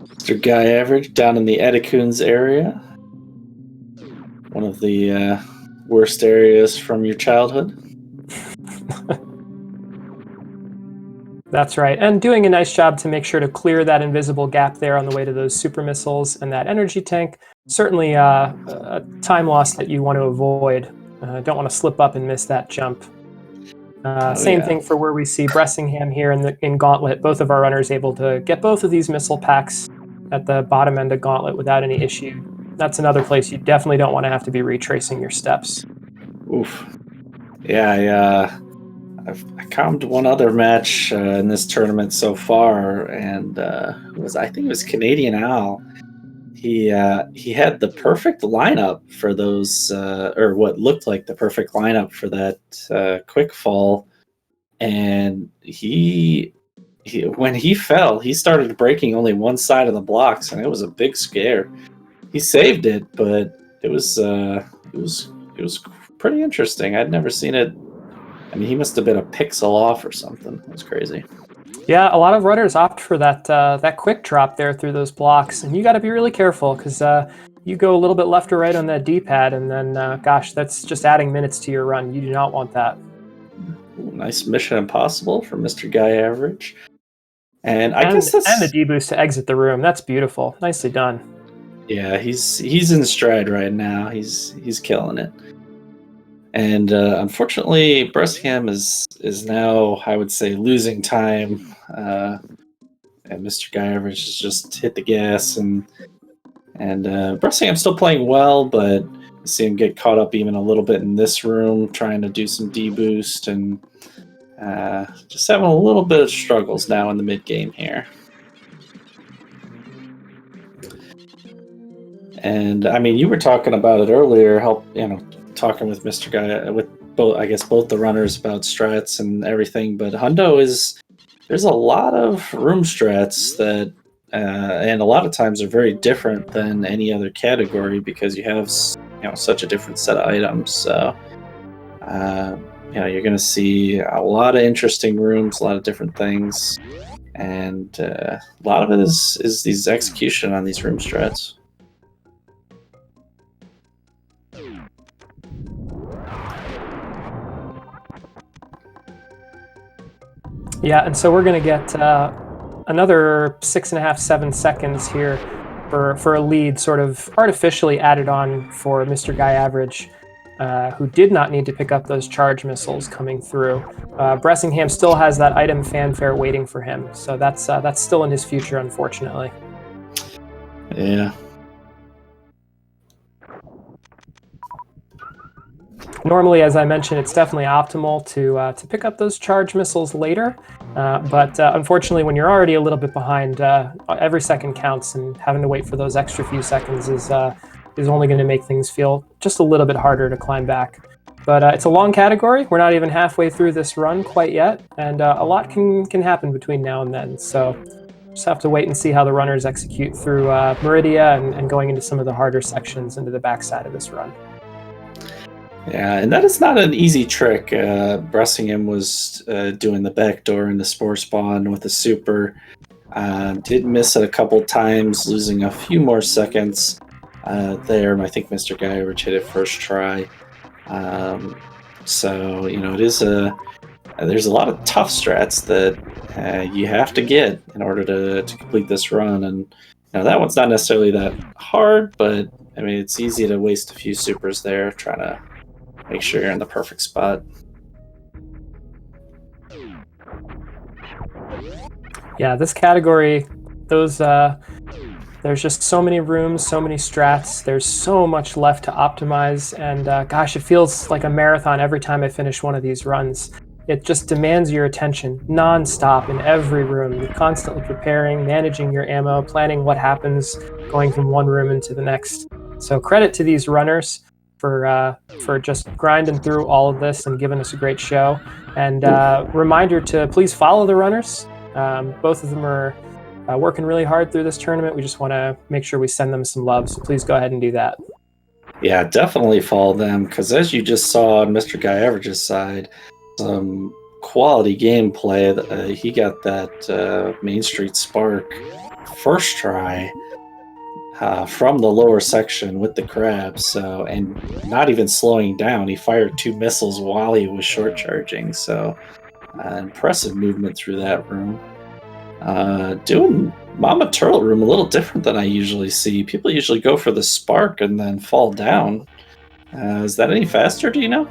Mr. Guy Average down in the Edicoons area. One of the worst areas from your childhood. That's right. And doing a nice job to make sure to clear that invisible gap there on the way to those super missiles and that energy tank. Certainly a time loss that you want to avoid. Don't want to slip up and miss that jump. Same thing for where we see Bressingham here in Gauntlet. Both of our runners able to get both of these missile packs at the bottom end of Gauntlet without any issue. That's another place you definitely don't want to have to be retracing your steps. Oof. Yeah, I calmed one other match in this tournament so far, and I think it was Canadian Al. He had the perfect lineup for those, or what looked like the perfect lineup for that quick fall, and he when he fell, he started breaking only one side of the blocks, and it was a big scare. He saved it, but it was pretty interesting. I'd never seen it. I mean, he must have been a pixel off or something. It was crazy. Yeah, a lot of runners opt for that quick drop there through those blocks, and you got to be really careful because you go a little bit left or right on that D-pad, and then gosh, that's just adding minutes to your run. You do not want that. Ooh, nice Mission Impossible for Mr. Guy Average, and I guess that's and the D-boost to exit the room. That's beautiful. Nicely done. Yeah, he's in stride right now. He's killing it. And unfortunately, Bressingham is now, I would say, losing time. And Mr. Guy Average has just hit the gas, and Bressingham's still playing well, but you see him get caught up even a little bit in this room, trying to do some deboost, and just having a little bit of struggles now in the mid game here. And I mean, you were talking about it earlier, talking with Mr. Guy, with both the runners about strats and everything, but Hundo there's a lot of room strats that and a lot of times they're very different than any other category because you have such a different set of items. So you're going to see a lot of interesting rooms, a lot of different things, and a lot of it is these execution on these room strats. Yeah, and so we're going to get another 6.5, 7 seconds here for a lead, sort of artificially added on for Mr. Guy Average, who did not need to pick up those charge missiles coming through. Bressingham still has that item fanfare waiting for him, so that's still in his future, unfortunately. Yeah. Normally, as I mentioned, it's definitely optimal to pick up those charge missiles later, but unfortunately, when you're already a little bit behind, every second counts, and having to wait for those extra few seconds is only going to make things feel just a little bit harder to climb back. But it's a long category. We're not even halfway through this run quite yet, and a lot can happen between now and then. So just have to wait and see how the runners execute through Meridia and going into some of the harder sections into the backside of this run. Yeah, and that is not an easy trick. Bressingham was doing the backdoor in the spore spawn with the super. Did miss it a couple times, losing a few more seconds there. I think Mr. Guy Average hit it first try. So, it is there's a lot of tough strats that you have to get in order to complete this run. And that one's not necessarily that hard, but I mean, it's easy to waste a few supers there trying to make sure you're in the perfect spot. Yeah, this category, there's just so many rooms, so many strats. There's so much left to optimize, and gosh, it feels like a marathon every time I finish one of these runs. It just demands your attention non-stop in every room. You're constantly preparing, managing your ammo, planning what happens, going from one room into the next. So credit to these runners for just grinding through all of this and giving us a great show. And reminder to please follow the runners. Both of them are working really hard through this tournament. We just want to make sure we send them some love, so please go ahead and do that. Yeah, definitely follow them, because as you just saw on Mr. Guy Average's side, some quality gameplay. He got that Main Street Spark first try from the lower section with the crabs, so, and not even slowing down. He fired 2 missiles while he was short charging, so impressive movement through that room. Doing Mama Turtle room a little different than I usually see. People usually go for the spark and then fall down. Is that any faster, do you know?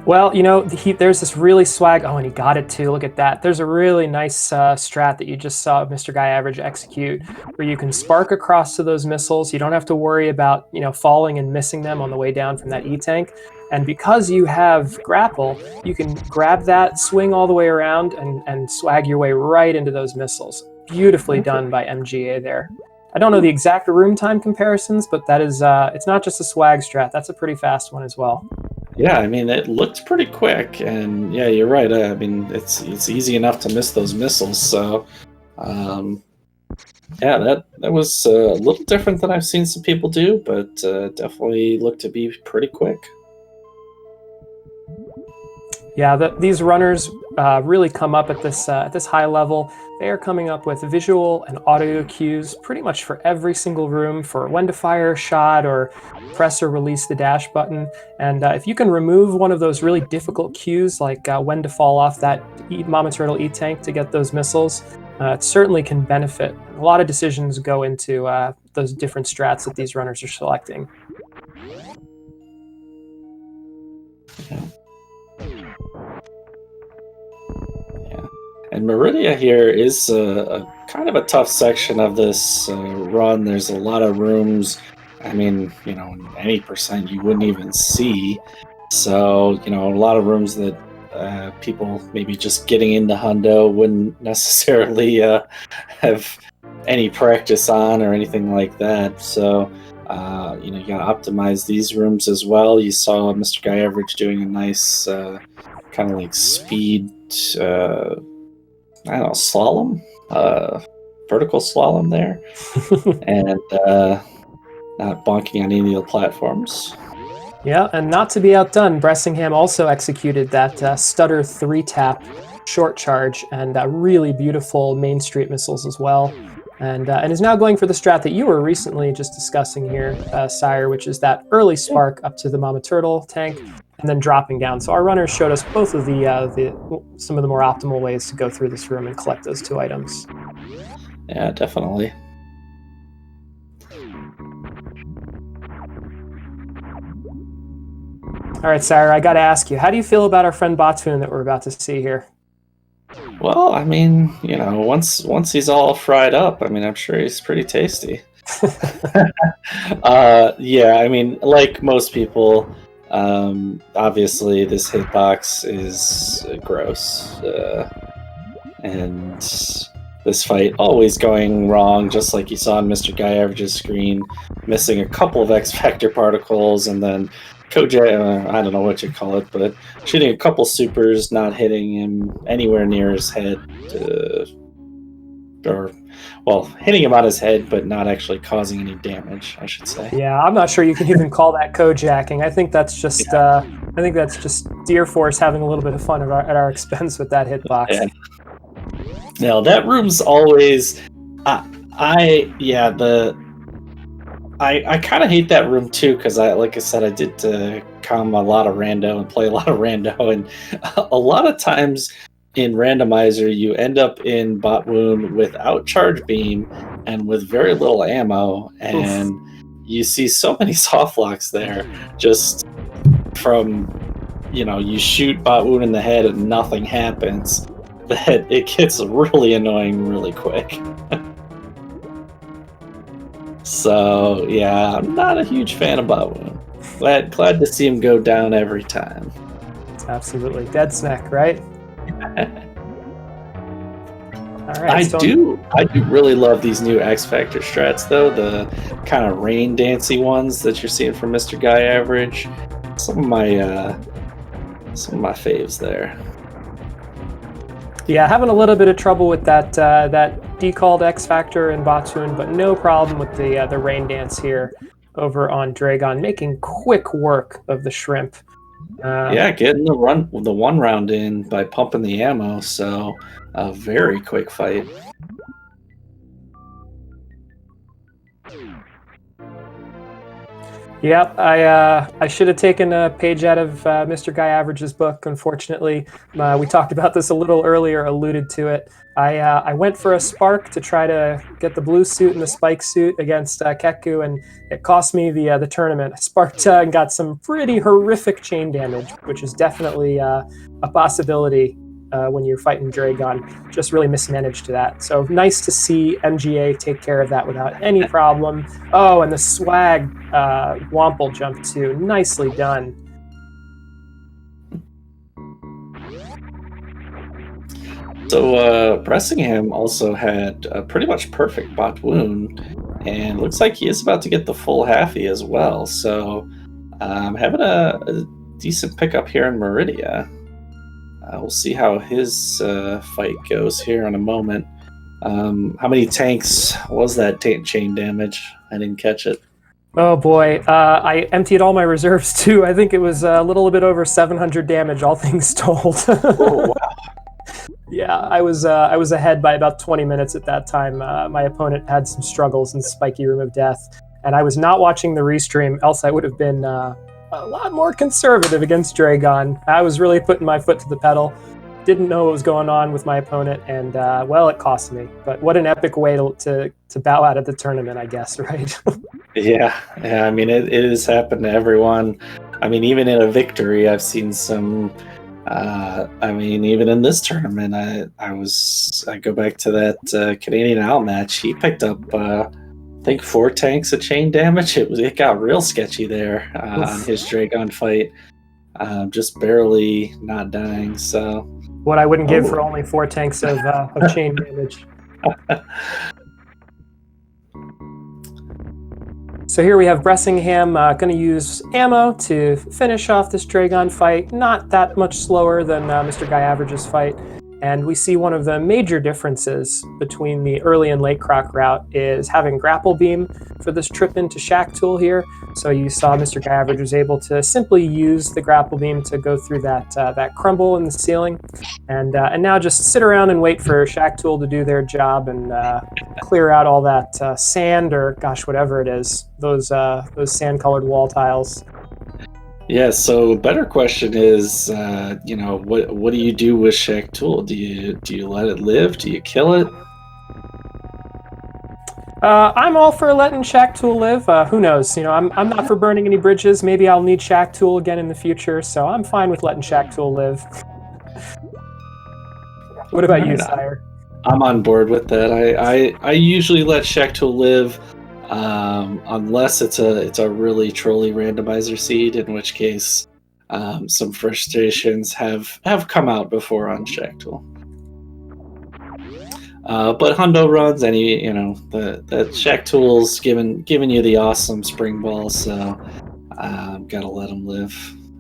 Well, there's this really swag. Oh, and he got it too. Look at that. There's a really nice strat that you just saw Mr. Guy Average execute, where you can spark across to those missiles. You don't have to worry about falling and missing them on the way down from that E-tank. And because you have grapple, you can grab that, swing all the way around, and swag your way right into those missiles. Beautifully done by MGA there. I don't know the exact room time comparisons, but that is it's not just a swag strat. That's a pretty fast one as well. Yeah, I mean, it looked pretty quick, and yeah, you're right. I mean, it's easy enough to miss those missiles, so yeah, that was a little different than I've seen some people do, but definitely looked to be pretty quick. Yeah, these runners really come up at this high level. They are coming up with visual and audio cues pretty much for every single room for when to fire a shot or press or release the dash button. And if you can remove one of those really difficult cues, like when to fall off that Mama Turtle E-tank to get those missiles, it certainly can benefit. A lot of decisions go into those different strats that these runners are selecting. And Meridia here is a kind of a tough section of this run. There's a lot of rooms. I mean, in any percent you wouldn't even see. So, a lot of rooms that people maybe just getting into Hundo wouldn't necessarily have any practice on or anything like that. So, you got to optimize these rooms as well. You saw Mr. Guy Average doing a nice kind of like speed... I don't know, slalom vertical slalom there, and not bonking on any of the platforms. Yeah, and not to be outdone, Bressingham also executed that stutter 3-tap short charge and really beautiful Main Street missiles as well. And is now going for the strat that you were recently just discussing here, Sire, which is that early spark up to the Mama Turtle tank and then dropping down. So our runners showed us both of some of the more optimal ways to go through this room and collect those 2 items. Yeah, definitely. All right, Sire, I got to ask you, how do you feel about our friend Batoon that we're about to see here? Well, I mean, once he's all fried up, I mean, I'm sure he's pretty tasty. Yeah, I mean, like most people, obviously this hitbox is gross, and this fight always going wrong, just like you saw on Mr. Guy Average's screen, missing a couple of X Factor particles, and then Kojak, I don't know what you call it, but shooting a couple supers, not hitting him anywhere near his head, hitting him on his head, but not actually causing any damage, I should say. Yeah, I'm not sure you can even call that Kojaking. I think that's just Deer Force having a little bit of fun at our expense with that hitbox. Yeah. Now that room's always, I kind of hate that room too, because like I said, I did come a lot of rando and play a lot of rando, and a lot of times in randomizer you end up in bot wound without charge beam and with very little ammo, and you see so many soft locks there just from you shoot bot wound in the head and nothing happens, that it gets really annoying really quick. So yeah, I'm not a huge fan of Botwoon. Glad to see him go down every time. Absolutely, dead snack, right? All right, I do really love these new X Factor strats though, the kind of rain dancey ones that you're seeing from Mr. Guy Average. Some of my faves there. Yeah, having a little bit of trouble with that decalled X Factor in Batoon, but no problem with the rain dance here over on Dragon, making quick work of the shrimp. Yeah, getting the one round in by pumping the ammo, so a very quick fight. Yep, I should have taken a page out of Mr. Guy Average's book. Unfortunately, we talked about this a little earlier, alluded to it. I went for a spark to try to get the blue suit and the spike suit against Keku, and it cost me the tournament. I sparked and got some pretty horrific chain damage, which is definitely a possibility when you're fighting Dragon. Just really mismanaged that. So nice to see MGA take care of that without any problem. Oh, and the swag Wample jump too. Nicely done. So Bressingham also had a pretty much perfect bot wound, and looks like he is about to get the full halfie as well. So having a decent pickup here in Meridia. We'll see how his fight goes here in a moment. How many tanks was that chain damage? I didn't catch it. Oh boy, I emptied all my reserves too. I think it was a little bit over 700 damage, all things told. Oh, wow. Yeah, I was ahead by about 20 minutes at that time. My opponent had some struggles in Spiky Room of Death, and I was not watching the restream, else I would have been a lot more conservative against Dragon. I was really putting my foot to the pedal. Didn't know what was going on with my opponent, and well, it cost me. But what an epic way to bow out of the tournament, I guess, right? Yeah, I mean, it has happened to everyone. I mean, even in a victory, I've seen some. I mean, even in this tournament, I go back to that Canadian Owl match. He picked up, I think, 4 tanks of chain damage. It got real sketchy there on his Dragon fight. Just barely not dying. So what I wouldn't give for only 4 tanks of chain damage. So here we have Bressingham going to use ammo to finish off this Dragon fight. Not that much slower than Mr. Guy Average's fight. And we see one of the major differences between the early and late croc route is having grapple beam for this trip into Shack Tool here. So you saw Mr. Guyaverage was able to simply use the grapple beam to go through that crumble in the ceiling, and now just sit around and wait for Shack Tool to do their job and clear out all that sand, or gosh, whatever it is, those sand-colored wall tiles. Yeah, so better question is, what do you do with Shack Tool? Do you let it live? Do you kill it? I'm all for letting Shack Tool live. Who knows? I'm not for burning any bridges. Maybe I'll need Shack Tool again in the future, so I'm fine with letting Shack Tool live. What about you, Sire? I'm on board with that. I usually let Shack Tool live. Unless it's a really trolly randomizer seed, in which case some frustrations have come out before on Shack Tool. But Hundo runs the Shack Tool's giving you the awesome spring ball, so gotta let him live.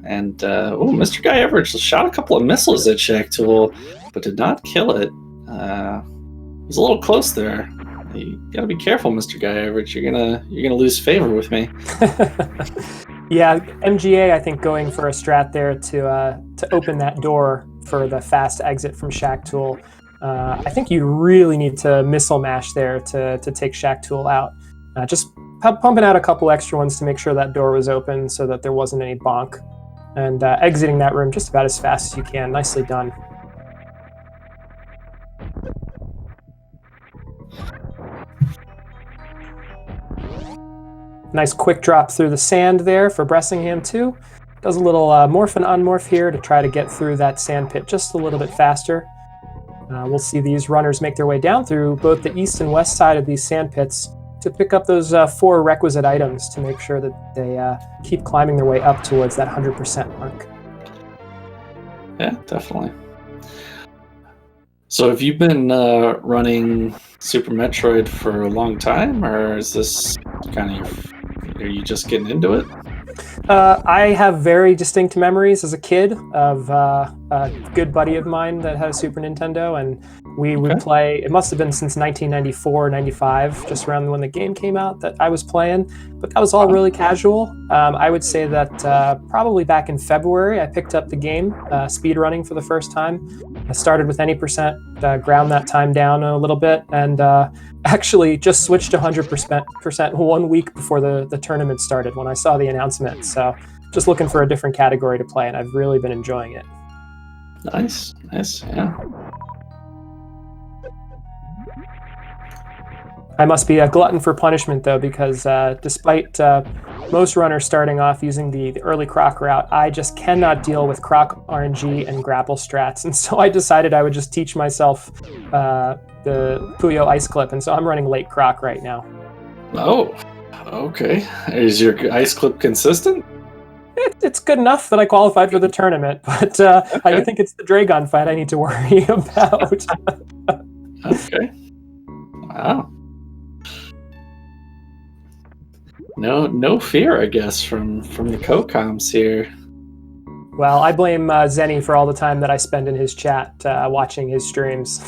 And Mr. Guyaverage shot a couple of missiles at Shack Tool, but did not kill it. He was a little close there. You gotta be careful, Mr. Guyaverage. You're gonna lose favor with me. Yeah, MGA, I think, going for a strat there to open that door for the fast exit from Shack Tool. I think you really need to missile mash there to take Shack Tool out. Just pumping out a couple extra ones to make sure that door was open so that there wasn't any bonk. And exiting that room just about as fast as you can. Nicely done. Nice quick drop through the sand there for Bressingham too. Does a little morph and unmorph here to try to get through that sand pit just a little bit faster. We'll see these runners make their way down through both the east and west side of these sand pits to pick up those 4 requisite items to make sure that they keep climbing their way up towards that 100% mark. Yeah, definitely. So have you been running Super Metroid for a long time, or is this kind of are you just getting into it? I have very distinct memories as a kid of a good buddy of mine that had a Super Nintendo, and we would play. It must have been since 1994, 95, just around when the game came out, that I was playing. But that was all really casual. I would say that probably back in February, I picked up the game, speedrunning for the first time. I started with any percent, ground that time down a little bit, and actually just switched to 100% 1 week before the tournament started when I saw the announcement. So just looking for a different category to play, and I've really been enjoying it. Nice, yeah. I must be a glutton for punishment, though, because despite most runners starting off using the early croc route, I just cannot deal with croc RNG and grapple strats, and so I decided I would just teach myself the Puyo ice clip, and so I'm running late croc right now. Oh, okay. Is your ice clip consistent? It's good enough that I qualified for the tournament, but I think it's the Dragon fight I need to worry about. Okay. Wow. No fear, I guess, from the co-coms here. Well, I blame Zenny for all the time that I spend in his chat watching his streams.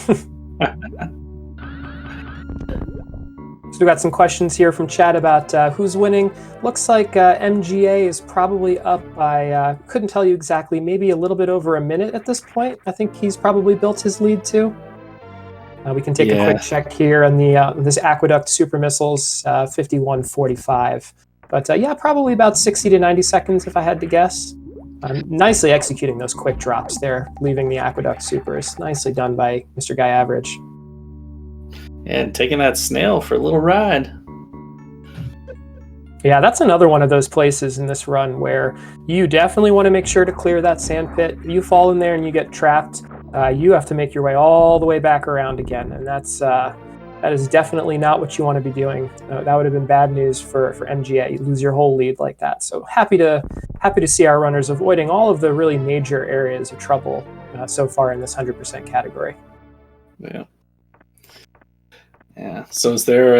So we got some questions here from chat about who's winning. Looks like MGA is probably up by, couldn't tell you exactly, maybe a little bit over a minute at this point. I think he's probably built his lead too. We can take a quick check here on the this Aqueduct Super Missiles 51:45. But yeah, probably about 60 to 90 seconds if I had to guess. Nicely executing those quick drops there, leaving the Aqueduct Supers. Nicely done by Mr. Guyaverage. And taking that snail for a little ride. Yeah, that's another one of those places in this run where you definitely want to make sure to clear that sand pit. You fall in there and you get trapped. You have to make your way all the way back around again, and that is definitely not what you want to be doing. That would have been bad news for MGA. You lose your whole lead like that. So happy to see our runners avoiding all of the really major areas of trouble so far in this 100% category. Yeah. So is there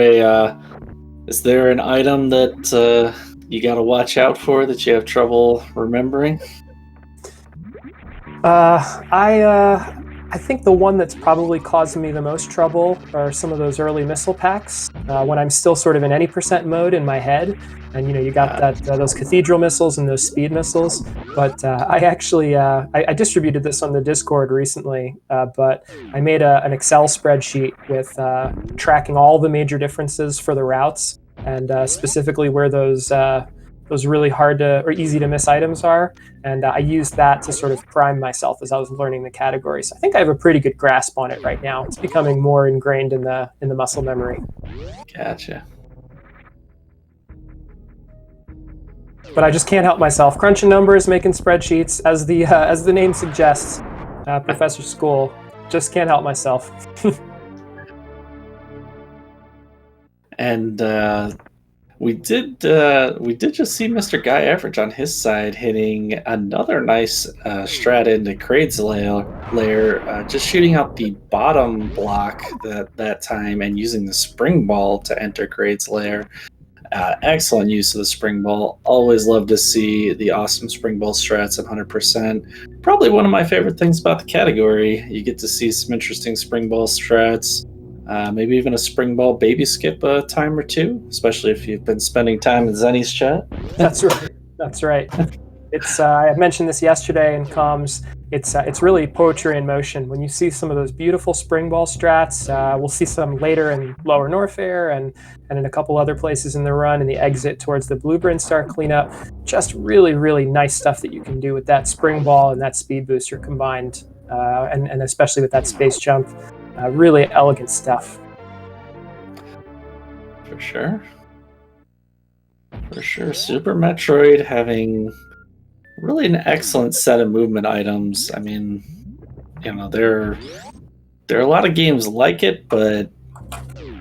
an item that you got to watch out for that you have trouble remembering? I think the one that's probably causing me the most trouble are some of those early missile packs when I'm still sort of in any percent mode in my head. And you got those cathedral missiles and those speed missiles. But I actually I distributed this on the Discord recently. But I made an Excel spreadsheet with tracking all the major differences for the routes and specifically where those really hard to or easy to miss items are. And I used that to sort of prime myself as I was learning the category. So I think I have a pretty good grasp on it right now. It's becoming more ingrained in the muscle memory. Gotcha. But I just can't help myself. Crunching numbers, making spreadsheets, as the name suggests, Professor School. Just can't help myself. And we did just see Mr. Guyaverage on his side hitting another nice strat into Kraid's lair, just shooting out the bottom block that time and using the spring ball to enter Kraid's lair. Excellent use of the spring ball. Always love to see the awesome spring ball strats at 100%. Probably one of my favorite things about the category. You get to see some interesting spring ball strats. Maybe even a spring ball baby skip a time or two, especially if you've been spending time in Zenny's chat. That's right. That's right. It's I mentioned this yesterday in comms. It's really poetry in motion. When you see some of those beautiful spring ball strats, we'll see some later in Lower Norfair and in a couple other places in the run, and the exit towards the Blue Brinstar cleanup. Just really, really nice stuff that you can do with that spring ball and that speed booster combined, and especially with that space jump. Really elegant stuff. For sure. Super Metroid having really an excellent set of movement items. I mean, there are a lot of games like it, but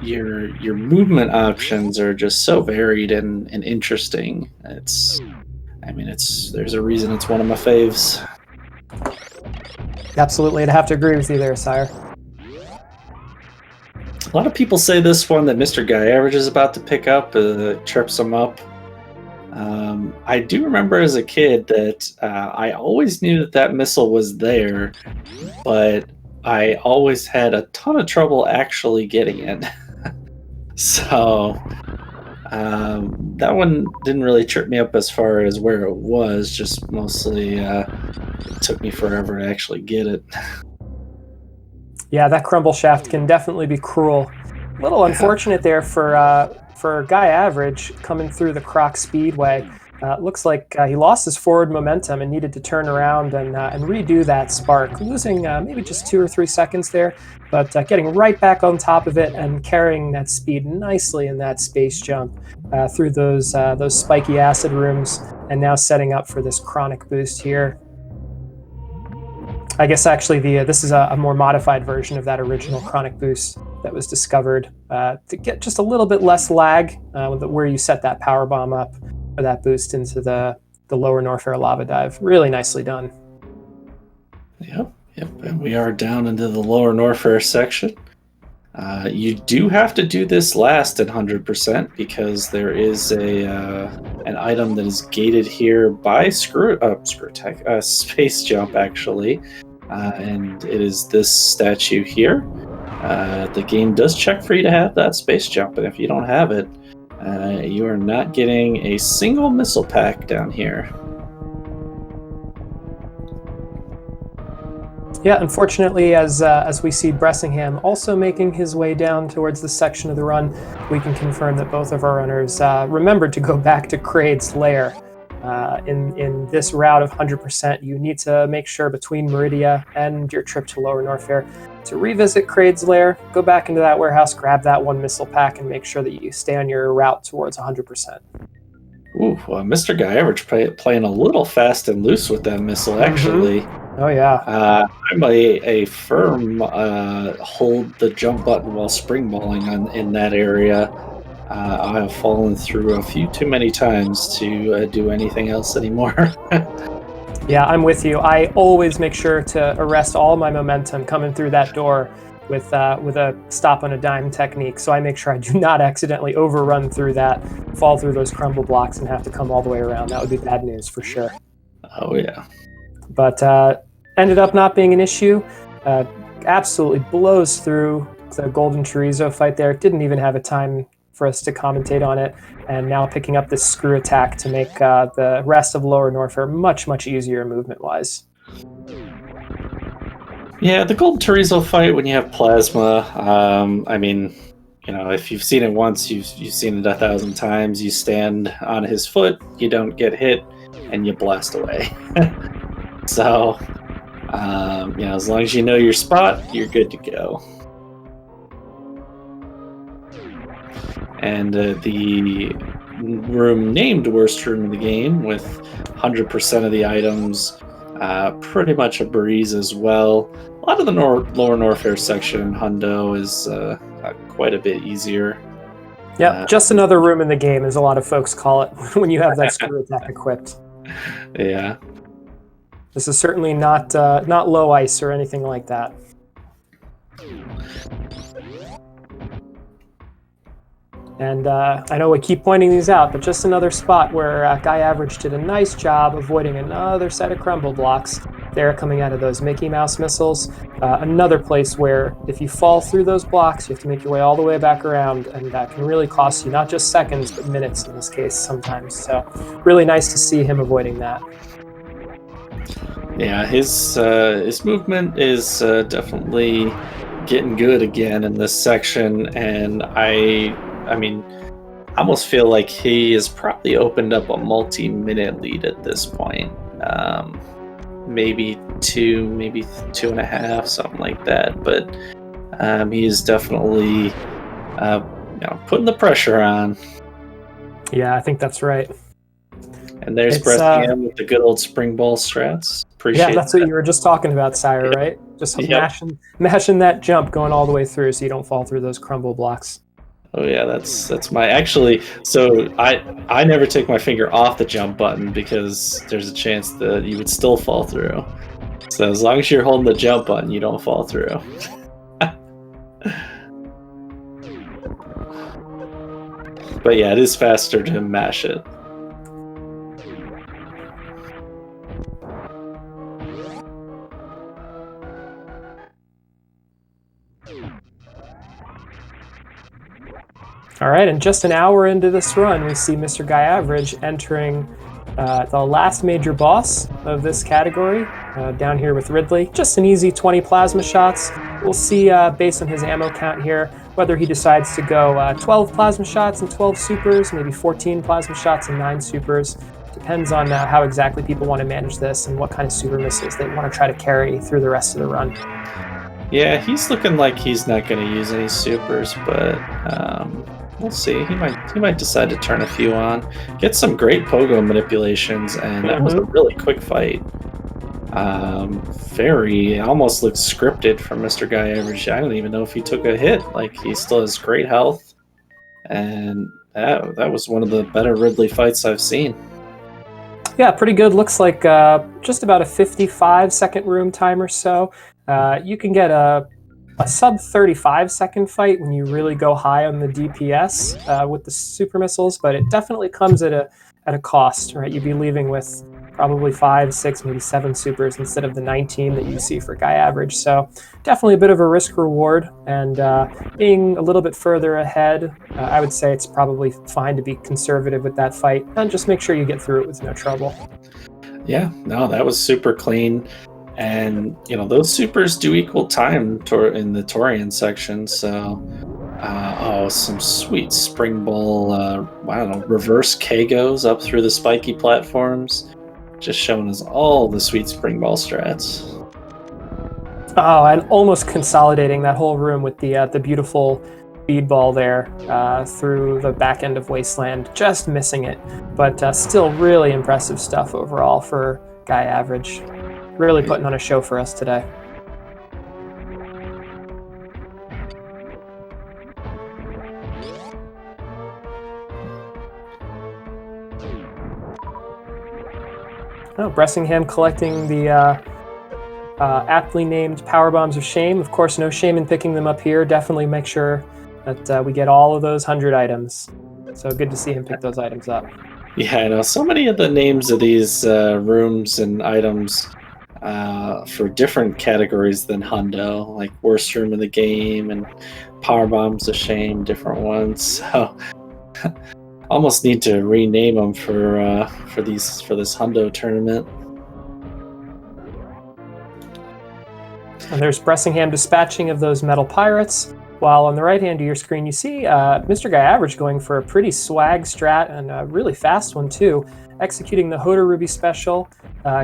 your movement options are just so varied and interesting. There's a reason it's one of my faves. Absolutely, I'd have to agree with you there, sire. A lot of people say this one that Mr. Guyaverage is about to pick up trips him up. I do remember as a kid that I always knew that missile was there, but I always had a ton of trouble actually getting it. So that one didn't really trip me up as far as where it was, just mostly it took me forever to actually get it. Yeah, that crumble shaft can definitely be cruel. A little unfortunate there for Guyaverage coming through the Croc Speedway. Looks like he lost his forward momentum and needed to turn around and redo that spark, losing maybe just 2 or 3 seconds there, but getting right back on top of it and carrying that speed nicely in that space jump through those spiky acid rooms, and now setting up for this chronic boost here. I guess actually this is a more modified version of that original chronic boost that was discovered to get just a little bit less lag where you set that power bomb up for that boost into the Lower Norfair lava dive. Really nicely done. Yep. And we are down into the Lower Norfair section. You do have to do this last at 100% because there is an item that is gated here by Space Jump actually. And it is this statue here. The game does check for you to have that space jump, and if you don't have it, you are not getting a single missile pack down here. Yeah, unfortunately, as we see Bressingham also making his way down towards the section of the run, we can confirm that both of our runners remembered to go back to Kraid's lair. In this route of 100%, you need to make sure between Meridia and your trip to Lower Norfair to revisit Kraid's lair, go back into that warehouse, grab that one missile pack, and make sure that you stay on your route towards 100%. Ooh, well, Mr. Guyaverage playing a little fast and loose with that missile, actually. Oh, yeah. I'm a firm hold the jump button while springballing in that area. I have fallen through a few too many times to do anything else anymore. Yeah, I'm with you. I always make sure to arrest all my momentum coming through that door with a stop on a dime technique. So I make sure I do not accidentally overrun through that, fall through those crumble blocks, and have to come all the way around. That would be bad news for sure. Oh, yeah. But ended up not being an issue. absolutely blows through the golden chorizo fight there. Didn't even have a time for us to commentate on it, and now picking up this screw attack to make the rest of Lower Norfair much easier movement-wise. Yeah, the golden chorizo fight when you have plasma, I mean, you know, if you've seen it once, you've seen it 1,000 times. You stand on his foot, you don't get hit, and you blast away. So, you know, as long as you know your spot, you're good to go. And the room named worst room in the game, with 100% of the items, pretty much a breeze as well. A lot of the Lower Norfair section in Hundo is quite a bit easier. Yep, just another room in the game, as a lot of folks call it, when you have that screw attack equipped. Yeah. This is certainly not low ice or anything like that. And I know we keep pointing these out, but just another spot where guyaverage did a nice job avoiding another set of crumble blocks there coming out of those Mickey Mouse missiles. Another place where if you fall through those blocks, you have to make your way all the way back around, and that can really cost you not just seconds, but minutes in this case sometimes. So really nice to see him avoiding that. Yeah, his movement is definitely getting good again in this section, and I mean, I almost feel like he has probably opened up a multi-minute lead at this point. Maybe 2, maybe 2.5, something like that. But he is definitely, you know, putting the pressure on. Yeah, I think that's right. And there's Bressingham with the good old spring ball strats. Appreciate that's that. what you were just talking about, Sire, right? Just mashing that jump going all the way through so you don't fall through those crumble blocks. Oh yeah, that's my actually. So I never take my finger off the jump button because there's a chance that you would still fall through. So as long as you're holding the jump button, you don't fall through. But yeah, it is faster to mash it. All right, and just an hour into this run, we see Mr. guyaverage entering the last major boss of this category, down here with Ridley. Just an easy 20 plasma shots. We'll see, based on his ammo count here, whether he decides to go 12 plasma shots and 12 supers, maybe 14 plasma shots and 9 supers. Depends on how exactly people want to manage this and what kind of super missiles they want to try to carry through the rest of the run. Yeah, he's looking like he's not going to use any supers, but we'll see. He might decide to turn a few on. Get some great pogo manipulations, and that was a really quick fight. It almost looked scripted from Mr. guyaverage. I don't even know if he took a hit. Like, he still has great health, and that was one of the better Ridley fights I've seen. Yeah, pretty good. Looks like just about a 55-second room time or so. You can get a sub 35-second fight when you really go high on the DPS with the super missiles, but it definitely comes at a cost, right? You'd be leaving with probably 5, 6, maybe 7 supers instead of the 19 that you see for guyaverage. So definitely a bit of a risk reward, and being a little bit further ahead, I would say it's probably fine to be conservative with that fight and just make sure you get through it with no trouble. Yeah, no, that was super clean. And, you know, those supers do equal time in the Torian section, so... some sweet spring ball, I don't know, reverse Kagos up through the spiky platforms. Just showing us all the sweet spring ball strats. Oh, and almost consolidating that whole room with the beautiful speedball there through the back end of Wasteland. Just missing it, but still really impressive stuff overall for guyaverage. Really putting on a show for us today. Oh, Bressingham collecting the aptly named Power Bombs of Shame. Of course, no shame in picking them up here. Definitely make sure that we get all of those 100 items. So good to see him pick those items up. Yeah, I know. So many of the names of these rooms and items for different categories than Hundo, like worst room in the game and Power Bomb's a shame, different ones. So almost need to rename them for this Hundo tournament. And there's Bressingham dispatching of those metal pirates. While on the right hand of your screen, you see Mr. Guyaverage going for a pretty swag strat and a really fast one too, executing the Hoda Ruby special,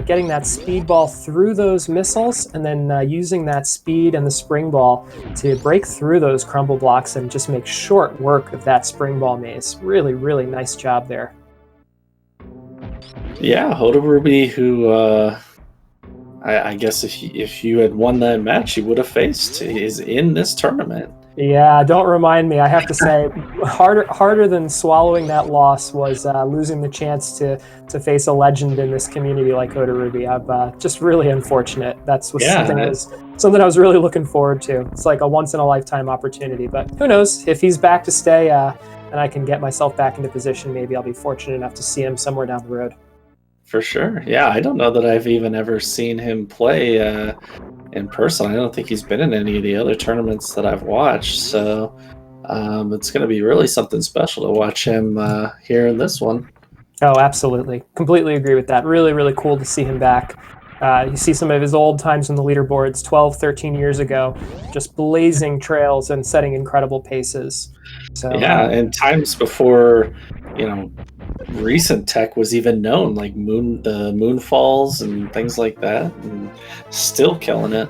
getting that speed ball through those missiles, and then using that speed and the spring ball to break through those crumble blocks and just make short work of that spring ball maze. Really, really nice job there. Yeah, Hoda Ruby, who I guess if you had won that match, you would have faced, is in this tournament. Yeah, don't remind me. I have to say, harder than swallowing that loss was losing the chance to face a legend in this community like Hoda Ruby. I'm just really unfortunate. That's something I was really looking forward to. It's like a once in a lifetime opportunity. But who knows? If he's back to stay and I can get myself back into position, maybe I'll be fortunate enough to see him somewhere down the road. For sure. Yeah, I don't know that I've even ever seen him play in person. I don't think he's been in any of the other tournaments that I've watched. So it's going to be really something special to watch him here in this one. Oh, absolutely. Completely agree with that. Really, really cool to see him back. You see some of his old times on the leaderboards 12, 13 years ago, just blazing trails and setting incredible paces. So, yeah, and times before, recent tech was even known, like the moonfalls and things like that, and still killing it.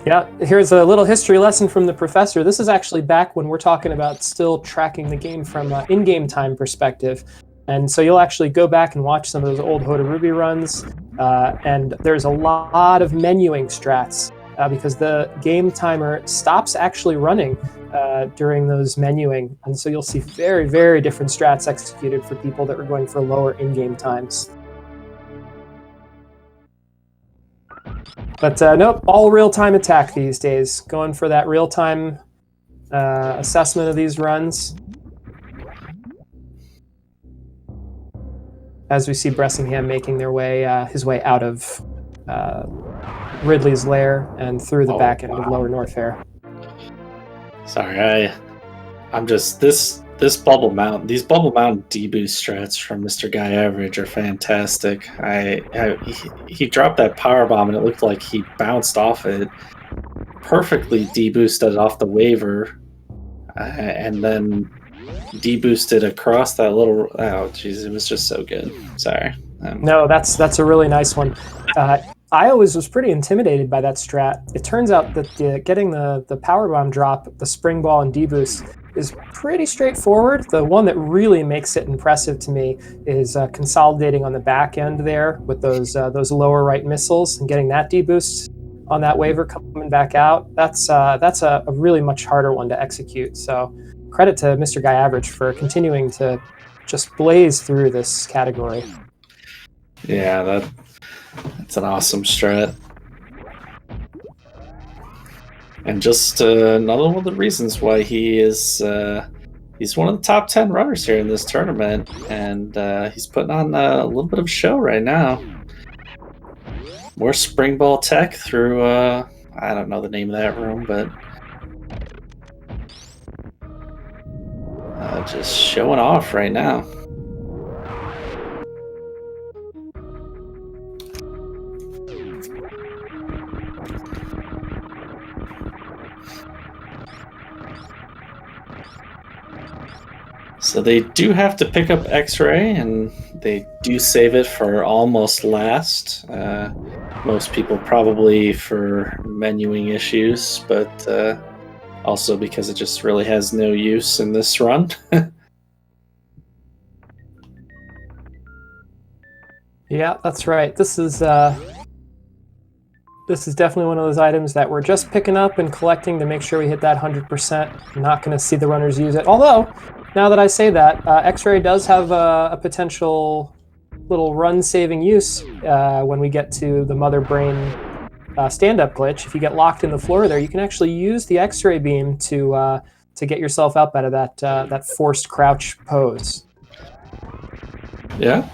Yeah, here's a little history lesson from the professor. This is actually back when we're talking about still tracking the game from an in-game time perspective. And so you'll actually go back and watch some of those old Hoda Ruby runs, and there's a lot of menuing strats because the game timer stops actually running during those menuing. And so you'll see very, very different strats executed for people that are going for lower in-game times. But nope, all real-time attack these days. Going for that real-time assessment of these runs. As we see Bressingham making his way out of Ridley's lair and through the back end of Lower Norfair. Sorry, I'm just these Bubble Mountain deboost strats from Mr. Guyaverage are fantastic. He dropped that power bomb and it looked like he bounced off it, perfectly deboosted off the waiver, and then deboosted across that little. Oh, jeez, it was just so good. Sorry. No, that's a really nice one. I always was pretty intimidated by that strat. It turns out that getting the power bomb drop, the spring ball, and deboost is pretty straightforward. The one that really makes it impressive to me is consolidating on the back end there with those lower right missiles and getting that deboost on that waiver coming back out. That's a really much harder one to execute. So credit to Mr. Guyaverage for continuing to just blaze through this category. Yeah, that's an awesome strat. And just another one of the reasons why he's one of the top 10 runners here in this tournament, and he's putting on a little bit of a show right now. More spring ball tech through I don't know the name of that room, but just showing off right now. So they do have to pick up X-Ray, and they do save it for almost last. Most people probably for menuing issues, but also because it just really has no use in this run. Yeah, that's right. This is definitely one of those items that we're just picking up and collecting to make sure we hit that 100%. Not going to see the runners use it. Although, now that I say that, X-Ray does have a potential little run-saving use when we get to the Mother Brain stand-up glitch. If you get locked in the floor there, you can actually use the X-Ray beam to get yourself up out of that forced crouch pose. Yeah.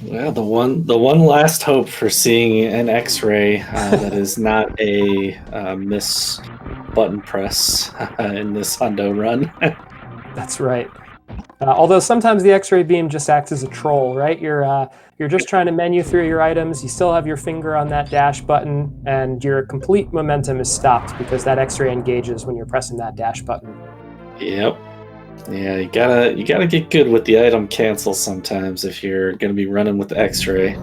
Well, the one last hope for seeing an X-ray that is not a miss button press in this hundo run. That's right. Although sometimes the X-ray beam just acts as a troll, right? You're just trying to menu through your items. You still have your finger on that dash button, and your complete momentum is stopped because that X-ray engages when you're pressing that dash button. Yep. Yeah, you gotta get good with the item cancel sometimes if you're gonna be running with the X-ray.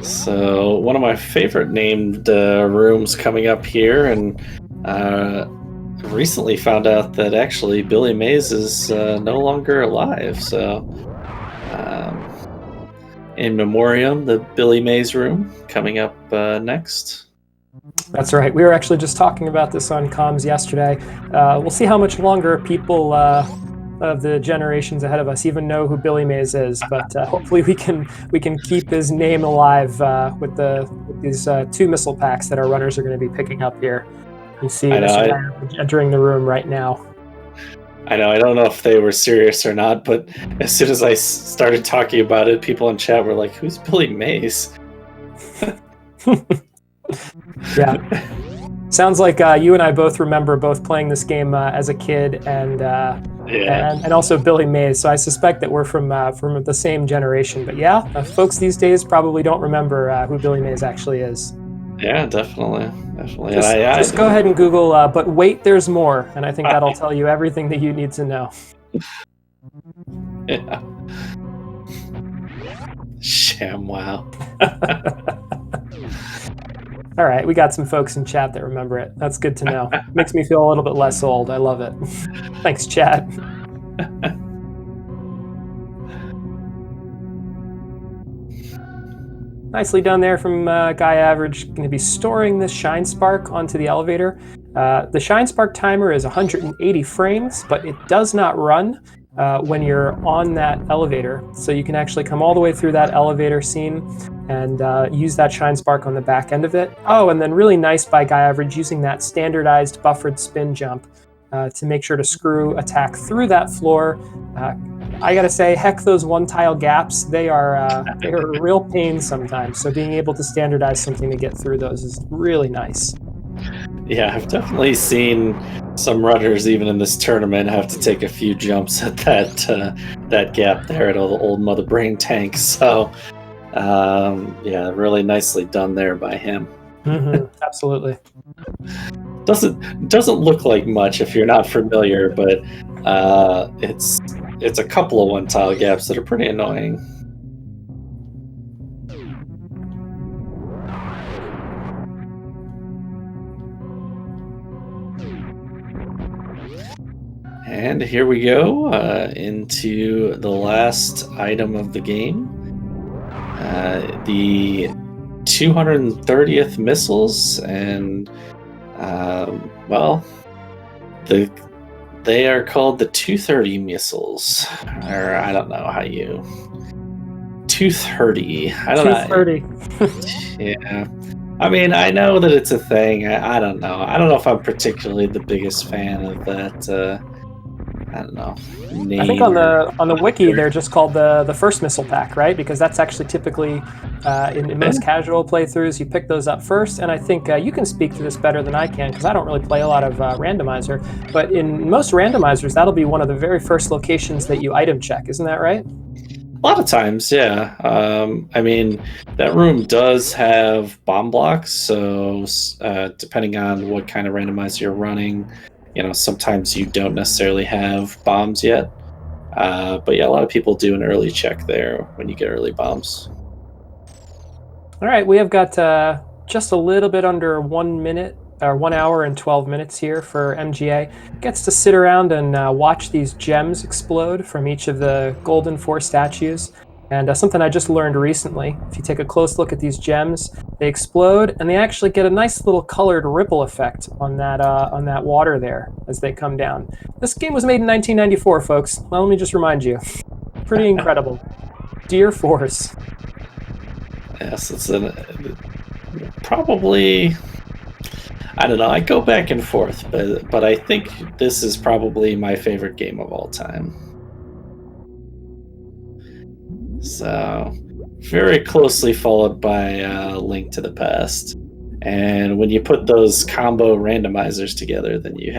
So one of my favorite named rooms coming up here, and recently found out that actually Billy Mays is no longer alive. So in memoriam, the Billy Mays room coming up next. That's right. We were actually just talking about this on comms yesterday. We'll see how much longer people of the generations ahead of us even know who Billy Mays is, but hopefully we can keep his name alive with these 2 missile packs that our runners are going to be picking up here. You see Mr. Guyaverage entering the room right now. I know. I don't know if they were serious or not, but as soon as I started talking about it, people in chat were like, "Who's Billy Mays?" Yeah. Sounds like you and I both remember both playing this game as a kid, and also Billy Mays. So I suspect that we're from the same generation. But yeah, folks these days probably don't remember who Billy Mays actually is. Yeah, definitely. Just go ahead and Google, but wait, there's more, and I think that'll tell you everything that you need to know. Yeah. ShamWow. All right, we got some folks in chat that remember it. That's good to know. Makes me feel a little bit less old. I love it. Thanks, chat. Nicely done there from Guyaverage. Going to be storing this Shine Spark onto the elevator. The Shine Spark timer is 180 frames, but it does not run when you're on that elevator. So you can actually come all the way through that elevator scene and use that Shine Spark on the back end of it. Oh, and then really nice by Guyaverage using that standardized buffered spin jump to make sure to screw attack through that floor. I gotta say, heck, those one-tile gaps, they are a real pain sometimes. So being able to standardize something to get through those is really nice. Yeah, I've definitely seen some runners, even in this tournament, have to take a few jumps at that gap there at Old Mother Brain Tank. So, yeah, really nicely done there by him. Mm-hmm, absolutely. Doesn't look like much if you're not familiar, but it's a couple of one-tile gaps that are pretty annoying. And here we go into the last item of the game. The 230th missiles, and well, they are called the 230 missiles, or I don't know how you 230. I don't 230. Yeah. I mean, I know that it's a thing. I don't know. I don't know if I'm particularly the biggest fan of that. I don't know. I think on the wiki they're just called the first missile pack, right? Because that's actually typically in most casual playthroughs you pick those up first. And I think you can speak to this better than I can because I don't really play a lot of randomizer. But in most randomizers, that'll be one of the very first locations that you item check. Isn't that right? A lot of times, yeah. I mean, that room does have bomb blocks, so depending on what kind of randomizer you're running, you know, sometimes you don't necessarily have bombs yet. But yeah, a lot of people do an early check there when you get early bombs. All right, we have got just a little bit under 1 minute, or 1 hour and 12 minutes here for MGA. Gets to sit around and watch these gems explode from each of the Golden 4 statues. And something I just learned recently, if you take a close look at these gems, they explode and they actually get a nice little colored ripple effect on that water there as they come down. This game was made in 1994, folks. Well, let me just remind you. Pretty incredible. Dear Force. Yes, it's probably I don't know. I go back and forth, but I think this is probably my favorite game of all time. So, very closely followed by Link to the Past. And when you put those combo randomizers together, then you've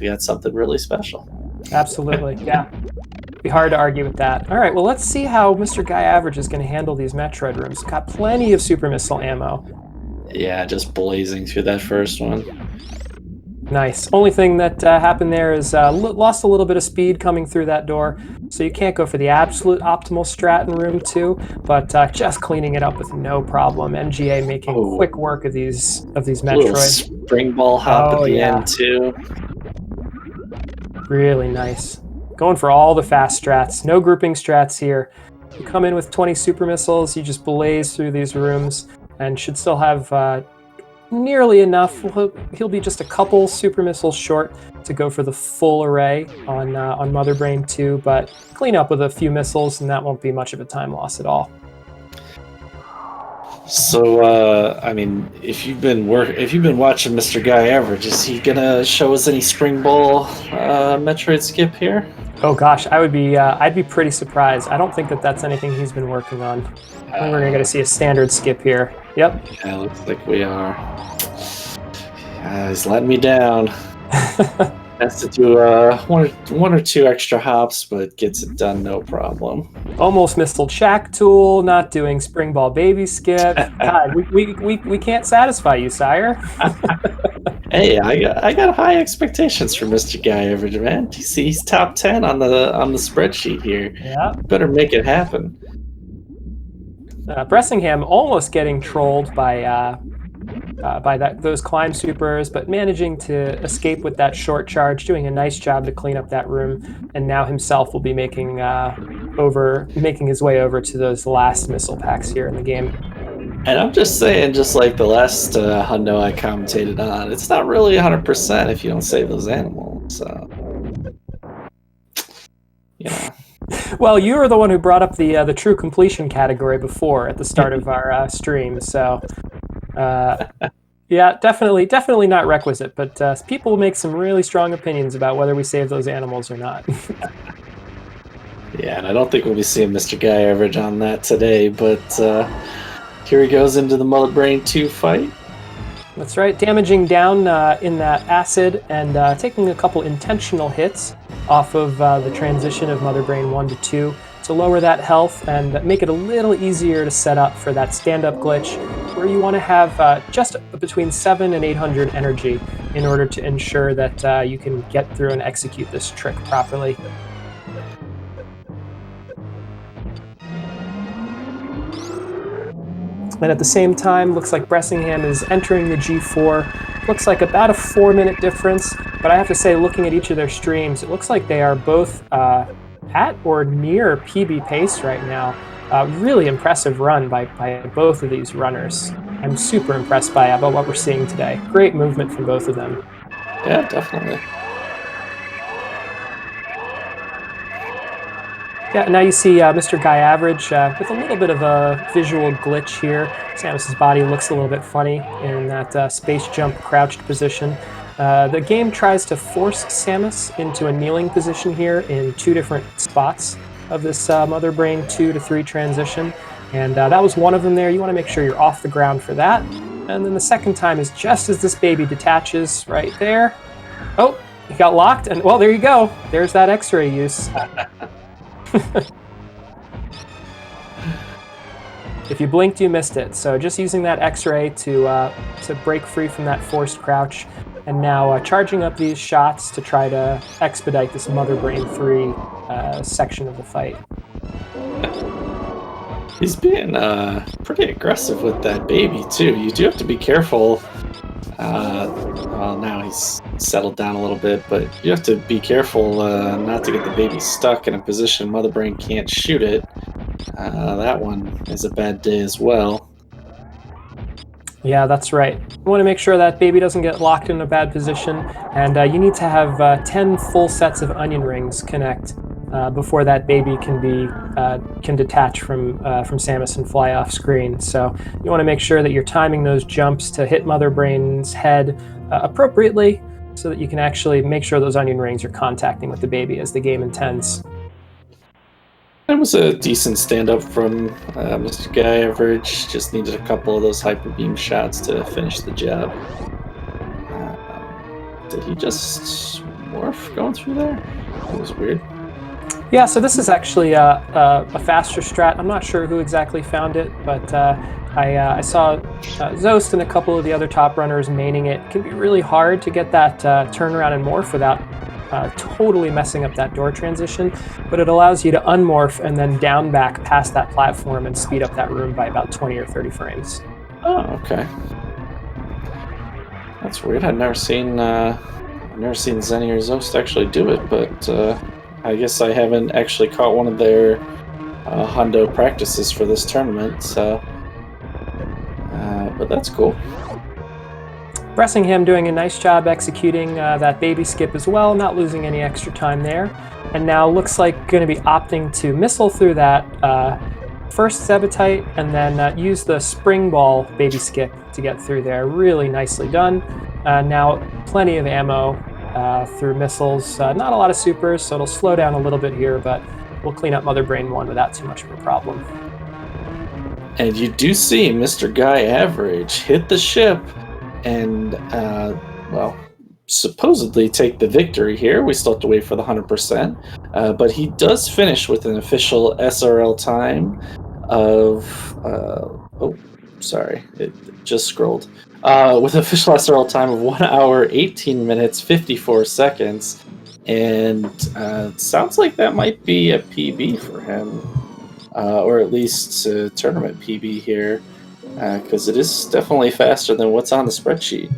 got something really special. Absolutely, yeah. Be hard to argue with that. All right, well, let's see how Mr. Guy Average is going to handle these Metroid rooms. Got plenty of super missile ammo. Yeah, just blazing through that first one. Nice. Only thing that happened there is lost a little bit of speed coming through that door, so you can't go for the absolute optimal strat in room 2, but just cleaning it up with no problem. MGA making quick work of these Metroid. Little spring ball hop at the end too. Really nice. Going for all the fast strats. No grouping strats here. You come in with 20 super missiles, you just blaze through these rooms, and should still have nearly enough. He'll be just a couple super missiles short to go for the full array on Mother Brain 2, but clean up with a few missiles, and that won't be much of a time loss at all. So, I mean, if you've been watching Mr. Guy Average, is he gonna show us any spring ball Metroid skip here? Oh gosh, I'd be pretty surprised. I don't think that's anything he's been working on. I think we're gonna see a standard skip here. Yep. Yeah, looks like we are. He's letting me down. Has to do one or two extra hops, but gets it done no problem. Almost missile Shack Tool, not doing spring ball baby skip. God, we can't satisfy you, sire. Hey, I got high expectations for Mr. Guy Average, man. He's top 10 on the spreadsheet here. Yeah. Better make it happen. Bressingham almost getting trolled by those climb supers, but managing to escape with that short charge, doing a nice job to clean up that room, and now himself will be making his way over to those last missile packs here in the game. And I'm just saying, just like the last hundo I commentated on, it's not really 100% if you don't save those animals. So, yeah. Well, you were the one who brought up the true completion category before at the start of our stream, so yeah, definitely not requisite. But people make some really strong opinions about whether we save those animals or not. Yeah, and I don't think we'll be seeing Mr. Guy Average on that today, but here he goes into the Mother Brain 2 fight. That's right, damaging down in that acid and taking a couple intentional hits off of the transition of Mother Brain 1 to 2 to lower that health and make it a little easier to set up for that stand-up glitch where you want to have just between 700 and 800 energy in order to ensure that you can get through and execute this trick properly. And at the same time, looks like Bressingham is entering the G4. Looks like about a 4-minute difference, but I have to say, looking at each of their streams, it looks like they are both at or near PB pace right now. Really impressive run by both of these runners. I'm super impressed by what we're seeing today. Great movement from both of them. Yeah, definitely. Yeah, now you see Mr. Guy Average with a little bit of a visual glitch here. Samus's body looks a little bit funny in that space jump crouched position. The game tries to force Samus into a kneeling position here in 2 different spots of this Mother Brain 2 to 3 transition. And that was one of them there. You want to make sure you're off the ground for that. And then the second time is just as this baby detaches right there. Oh, he got locked. And well, there you go. There's that X-ray use. If you blinked, you missed it. So just using that X-ray to break free from that forced crouch, and now charging up these shots to try to expedite this Mother Brain 3 section of the fight. He's being pretty aggressive with that baby too. You do have to be careful. Well, now he's settled down a little bit, but you have to be careful not to get the baby stuck in a position Mother Brain can't shoot it. That one is a bad day as well. Yeah, that's right. You want to make sure that baby doesn't get locked in a bad position, and you need to have 10 full sets of onion rings connect before that baby can detach from Samus and fly off screen. So you want to make sure that you're timing those jumps to hit Mother Brain's head appropriately, so that you can actually make sure those onion rings are contacting with the baby as the game intends. It was a decent stand-up from Mr. Guyaverage. Just needed a couple of those hyper beam shots to finish the job. Did he just morph going through there? That was weird. Yeah, so this is actually a faster strat. I'm not sure who exactly found it, but I saw Zost and a couple of the other top runners maining it. It can be really hard to get that turnaround and morph without totally messing up that door transition, but it allows you to unmorph and then down back past that platform and speed up that room by about 20 or 30 frames. Oh, okay. That's weird. I've never seen Zenny or Zost actually do it, but I guess I haven't actually caught one of their Hundo practices for this tournament. So, but that's cool. Bressingham doing a nice job executing that baby skip as well, not losing any extra time there. And now looks like going to be opting to missile through that first Zebetite and then use the spring ball baby skip to get through there. Really nicely done. Now plenty of ammo through missiles. Not a lot of supers, so it'll slow down a little bit here, but we'll clean up Mother Brain 1 without too much of a problem. And you do see Mr. Guyaverage hit the ship and, well, supposedly take the victory here. We still have to wait for the 100%. But he does finish with an official SRL time of... oh, sorry. It just scrolled. With official SRL time of 1 hour, 18 minutes, 54 seconds. And sounds like that might be a PB for him. Or at least a tournament PB here. Because it is definitely faster than what's on the spreadsheet.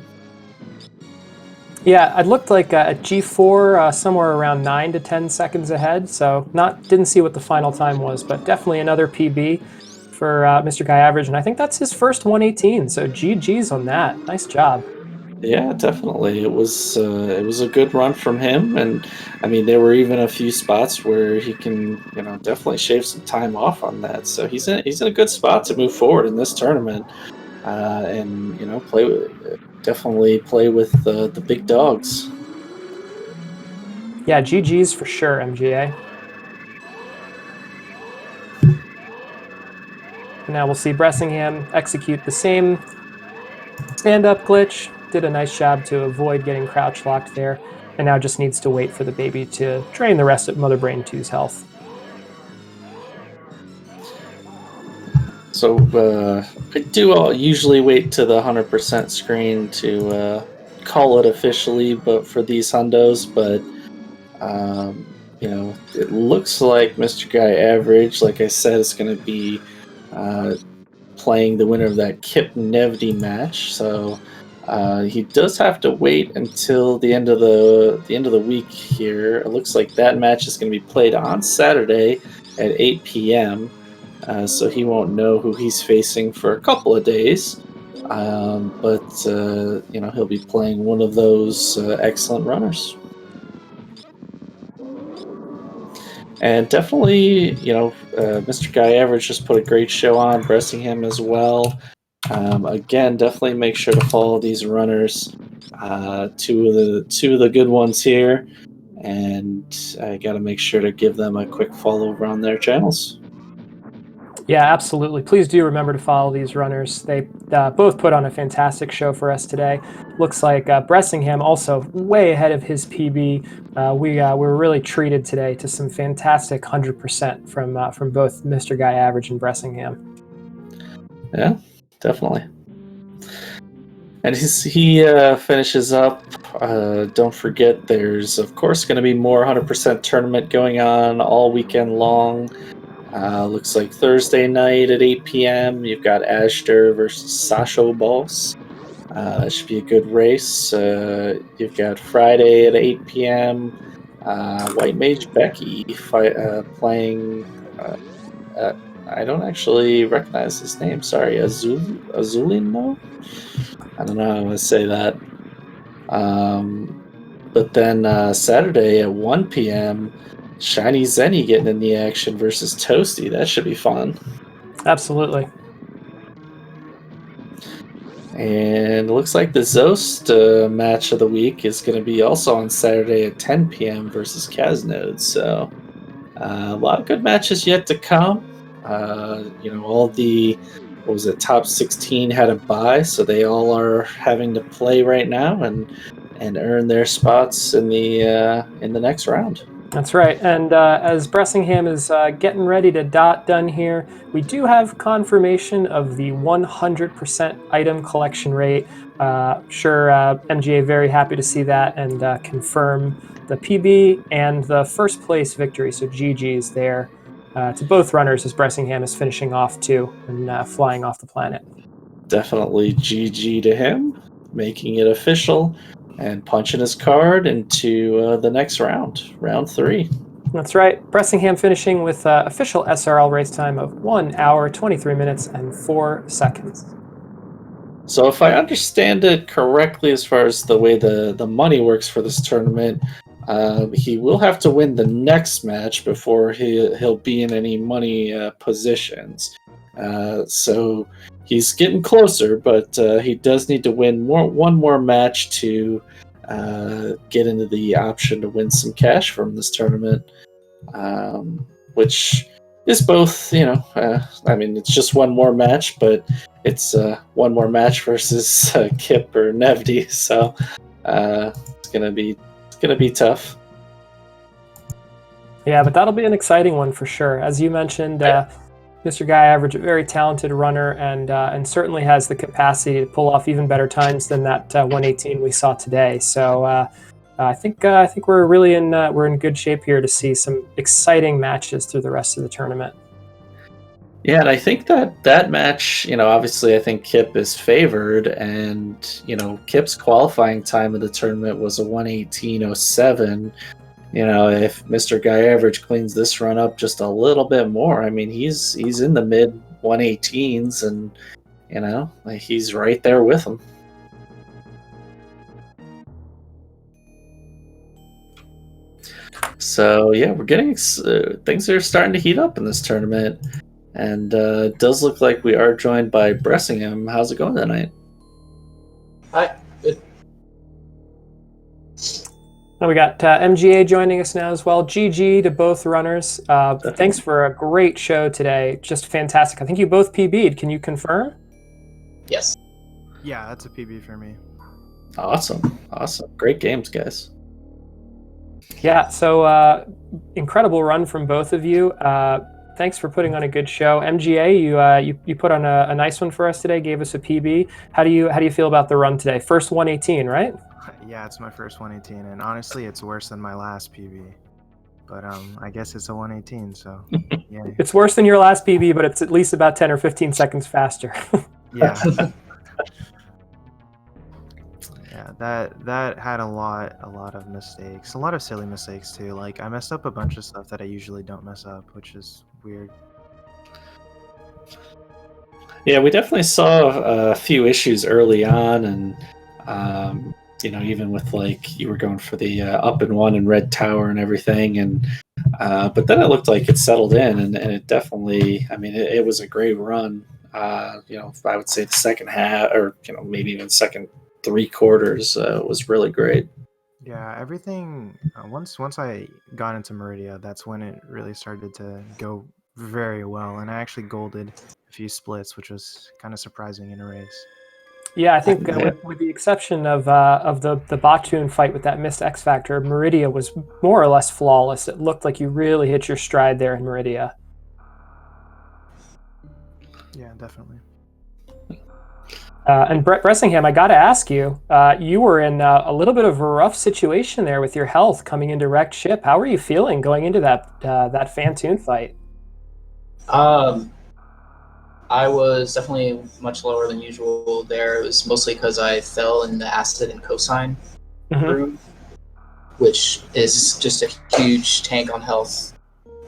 Yeah, it looked like at G4 somewhere around 9 to 10 seconds ahead, so didn't see what the final time was, but definitely another PB for Mr. Guyaverage, and I think that's his first 118, so GG's on that. Nice job. Yeah, definitely. It was a good run from him, and I mean there were even a few spots where he can definitely shave some time off on that. So he's in a good spot to move forward in this tournament, and definitely play with the big dogs. Yeah, GG's for sure, MGA. And now we'll see Bressingham execute the same stand-up glitch. Did a nice job to avoid getting crouch locked there, and now just needs to wait for the baby to drain the rest of Mother Brain 2's health. So I do usually wait to the 100% screen to call it officially, but for these hundos, but it looks like Mr. Guyaverage, like I said, is going to be playing the winner of that Kip Nevdy match. So he does have to wait until the end of the week here. It looks like that match is going to be played on Saturday at 8 p.m. So he won't know who he's facing for a couple of days. But he'll be playing one of those excellent runners. And definitely, Mr. Guyaverage just put a great show on, Bressingham as well. Again, definitely make sure to follow these runners. Two of the good ones here, and I got to make sure to give them a quick follow over on their channels. Yeah, absolutely. Please do remember to follow these runners. They both put on a fantastic show for us today. Looks like Bressingham also way ahead of his PB. We were really treated today to some fantastic 100% from both Mr. Guyaverage and Bressingham. Yeah, definitely. And he finishes up. Don't forget, there's of course going to be more 100% tournament going on all weekend long. Looks like Thursday night at 8 p.m. You've got Ashter versus Sasho Boss. That should be a good race. You've got Friday at 8 p.m. White Mage Becky playing. I don't actually recognize his name. Sorry, Azulino? I don't know how to say that. But then Saturday at 1 p.m., Shiny Zenny getting in the action versus Toasty. That should be fun. Absolutely. And it looks like the Zost match of the week is going to be also on Saturday at 10 p.m. versus Kaznode. So a lot of good matches yet to come. All the top 16 had a bye, so they all are having to play right now and earn their spots in the next round. That's right. And as Bressingham is getting ready to done here, we do have confirmation of the 100% item collection rate. Sure, MGA very happy to see that and confirm the PB and the first place victory. So GG's there to both runners as Bressingham is finishing off too and flying off the planet. Definitely GG to him, making it official and punching his card into the next round 3. That's right. Bressingham finishing with official SRL race time of 1 hour, 23 minutes, and 4 seconds. So if I understand it correctly, as far as the way the money works for this tournament, he will have to win the next match before he'll be in any money positions. So he's getting closer, but he does need to win one more match to get into the option to win some cash from this tournament, which is both, it's just one more match, but it's one more match versus Kip or Nevdi, so it's gonna be tough. Yeah, but that'll be an exciting one for sure. As you mentioned, Mr. Guyaverage, a very talented runner, and certainly has the capacity to pull off even better times than that 118 we saw today. So I think we're really we're in good shape here to see some exciting matches through the rest of the tournament. Yeah, and I think that match, obviously I think Kip is favored, and Kip's qualifying time of the tournament was a 1:18:07. If Mr. Guyaverage cleans this run up just a little bit more, I mean, he's in the mid 1:18s, and he's right there with him. So yeah, we're getting things are starting to heat up in this tournament, and it does look like we are joined by Bressingham. How's it going tonight? Hi, good. We got MGA joining us now as well. GG to both runners. Thanks for a great show today. Just fantastic. I think you both PB'd. Can you confirm? Yes. Yeah, that's a PB for me. Awesome. Great games, guys. Yeah, so incredible run from both of you. Thanks for putting on a good show. MGA, you put on a nice one for us today, gave us a PB. How do you feel about the run today? First 118, right? Yeah, it's my first 118, and honestly, it's worse than my last PB. But I guess it's a 118, so yeah. It's worse than your last PB, but it's at least about 10 or 15 seconds faster. Yeah. Yeah, that had a lot of mistakes, a lot of silly mistakes too. Like I messed up a bunch of stuff that I usually don't mess up, which is weird. Yeah, we definitely saw a few issues early on, and even with like you were going for the up and one and red tower and everything, and but then it looked like it settled in, and it definitely, I mean, it was a great run. I would say the second half, or maybe even second 3 quarters, was really great. Yeah, everything once I got into Meridia, that's when it really started to go very well, and I actually golded a few splits, which was kind of surprising in a race. Yeah, I think with the exception of the Batoon fight with that missed X Factor, Meridia was more or less flawless. It looked like you really hit your stride there in Meridia. Yeah, definitely. And Bressingham, I got to ask you, you were in a little bit of a rough situation there with your health coming into wrecked ship. How were you feeling going into that Fantoon fight? I was definitely much lower than usual there. It was mostly because I fell in the acid and cosine room, which is just a huge tank on health.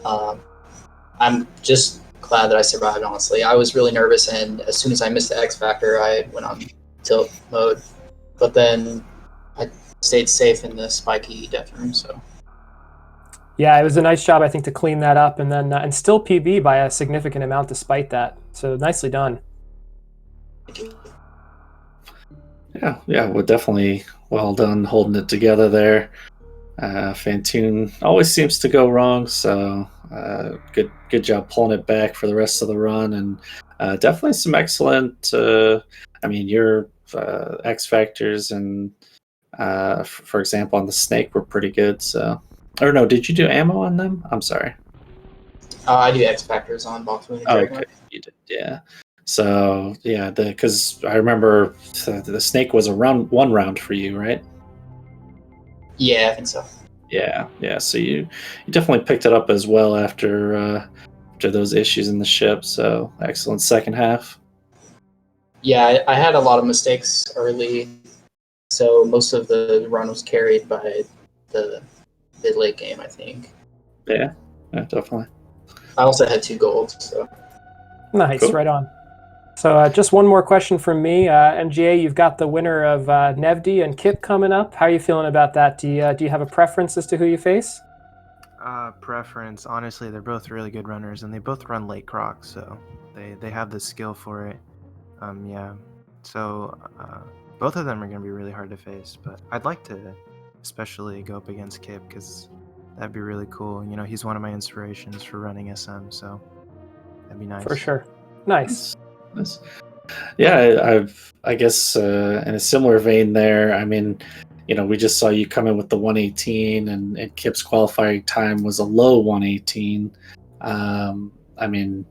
I'm just glad that I survived, honestly. I was really nervous, and as soon as I missed the X Factor, I went on tilt mode. But then I stayed safe in the spiky death room, so. Yeah, it was a nice job, I think, to clean that up and then and still PB by a significant amount despite that. So nicely done. Yeah, well, definitely well done holding it together there. Fantoon always seems to go wrong, so good job pulling it back for the rest of the run, and definitely some excellent. Your X factors and for example on the snake were pretty good. So, or no, did you do ammo on them? I'm sorry. I do X factors on Box Moon and Dragon. Okay, you did, yeah. So yeah, because I remember the snake was one round for you, right? Yeah, I think so. Yeah. So you definitely picked it up as well after those issues in the ship. So excellent second half. Yeah, I had a lot of mistakes early, so most of the run was carried by the mid late game, I think. Yeah, definitely. I also had 2 golds, so. Nice, Cool. right on. So just one more question from me. MGA, you've got the winner of Nevdi and Kip coming up. How are you feeling about that? Do you have a preference as to who you face? Preference, honestly, they're both really good runners, and they both run late croc, so they have the skill for it. Yeah. So both of them are going to be really hard to face, but I'd like to especially go up against Kip because that'd be really cool. You know, he's one of my inspirations for running SM, so that'd be nice. For sure. Nice. Yeah, I guess in a similar vein there. I mean, we just saw you come in with the 118, and Kip's qualifying time was a low 118. I mean,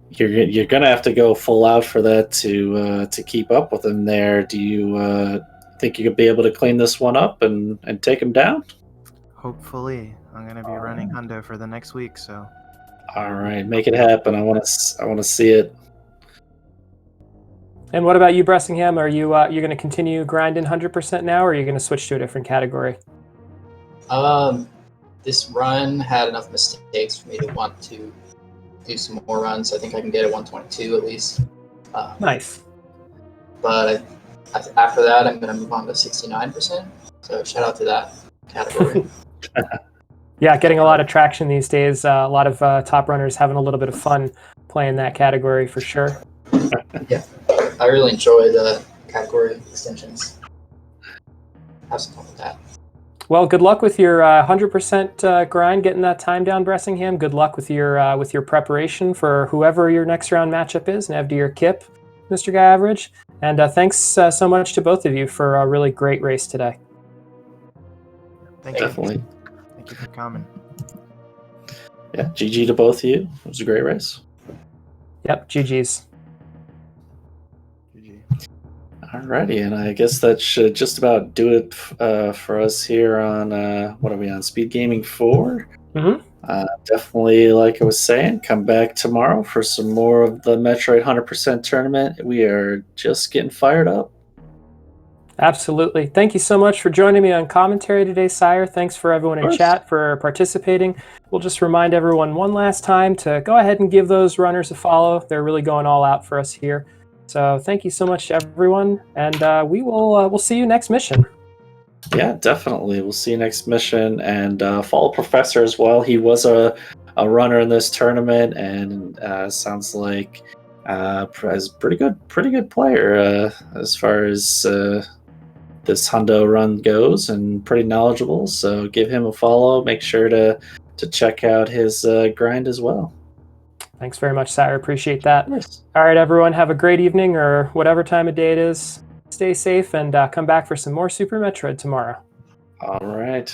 you're gonna have to go full out for that to keep up with him there. Do you think you could be able to clean this one up and take him down? Hopefully, I'm gonna be running Hundo for the next week, so. All right, make it happen. I want to see it. And what about you, Bressingham? Are you going to continue grinding 100% now, or are you going to switch to a different category? This run had enough mistakes for me to want to do some more runs. I think I can get a 122 at least. Nice. But after that, I'm going to move on to 69%. So shout out to that category. Yeah, getting a lot of traction these days. A lot of top runners having a little bit of fun playing that category for sure. Yeah, I really enjoy the category extensions. Have some fun with that. Well, good luck with your 100% grind, getting that time down, Bressingham. Good luck with your preparation for whoever your next round matchup is, Nevdi or Kip, Mr. Guy Average. And thanks so much to both of you for a really great race today. Thank you. Definitely. Thank you for coming. Yeah, GG to both of you. It was a great race. Yep, GG's. Alrighty, and I guess that should just about do it for us here on what are we on? SpeedGaming 4. Definitely, like I was saying, come back tomorrow for some more of the Metroid 100% tournament. We are just getting fired up. Absolutely. Thank you so much for joining me on commentary today, Sire. Thanks for everyone in chat for participating. We'll just remind everyone one last time to go ahead and give those runners a follow. They're really going all out for us here. So thank you so much, everyone, and we'll see you next mission. Yeah, definitely. We'll see you next mission, and follow Professor as well. He was a runner in this tournament, and sounds like is pretty good player as far as this Hundo run goes, and pretty knowledgeable. So give him a follow. Make sure to check out his grind as well. Thanks very much, Sire. Appreciate that. All right, everyone. Have a great evening or whatever time of day it is. Stay safe and come back for some more Super Metroid tomorrow. All right.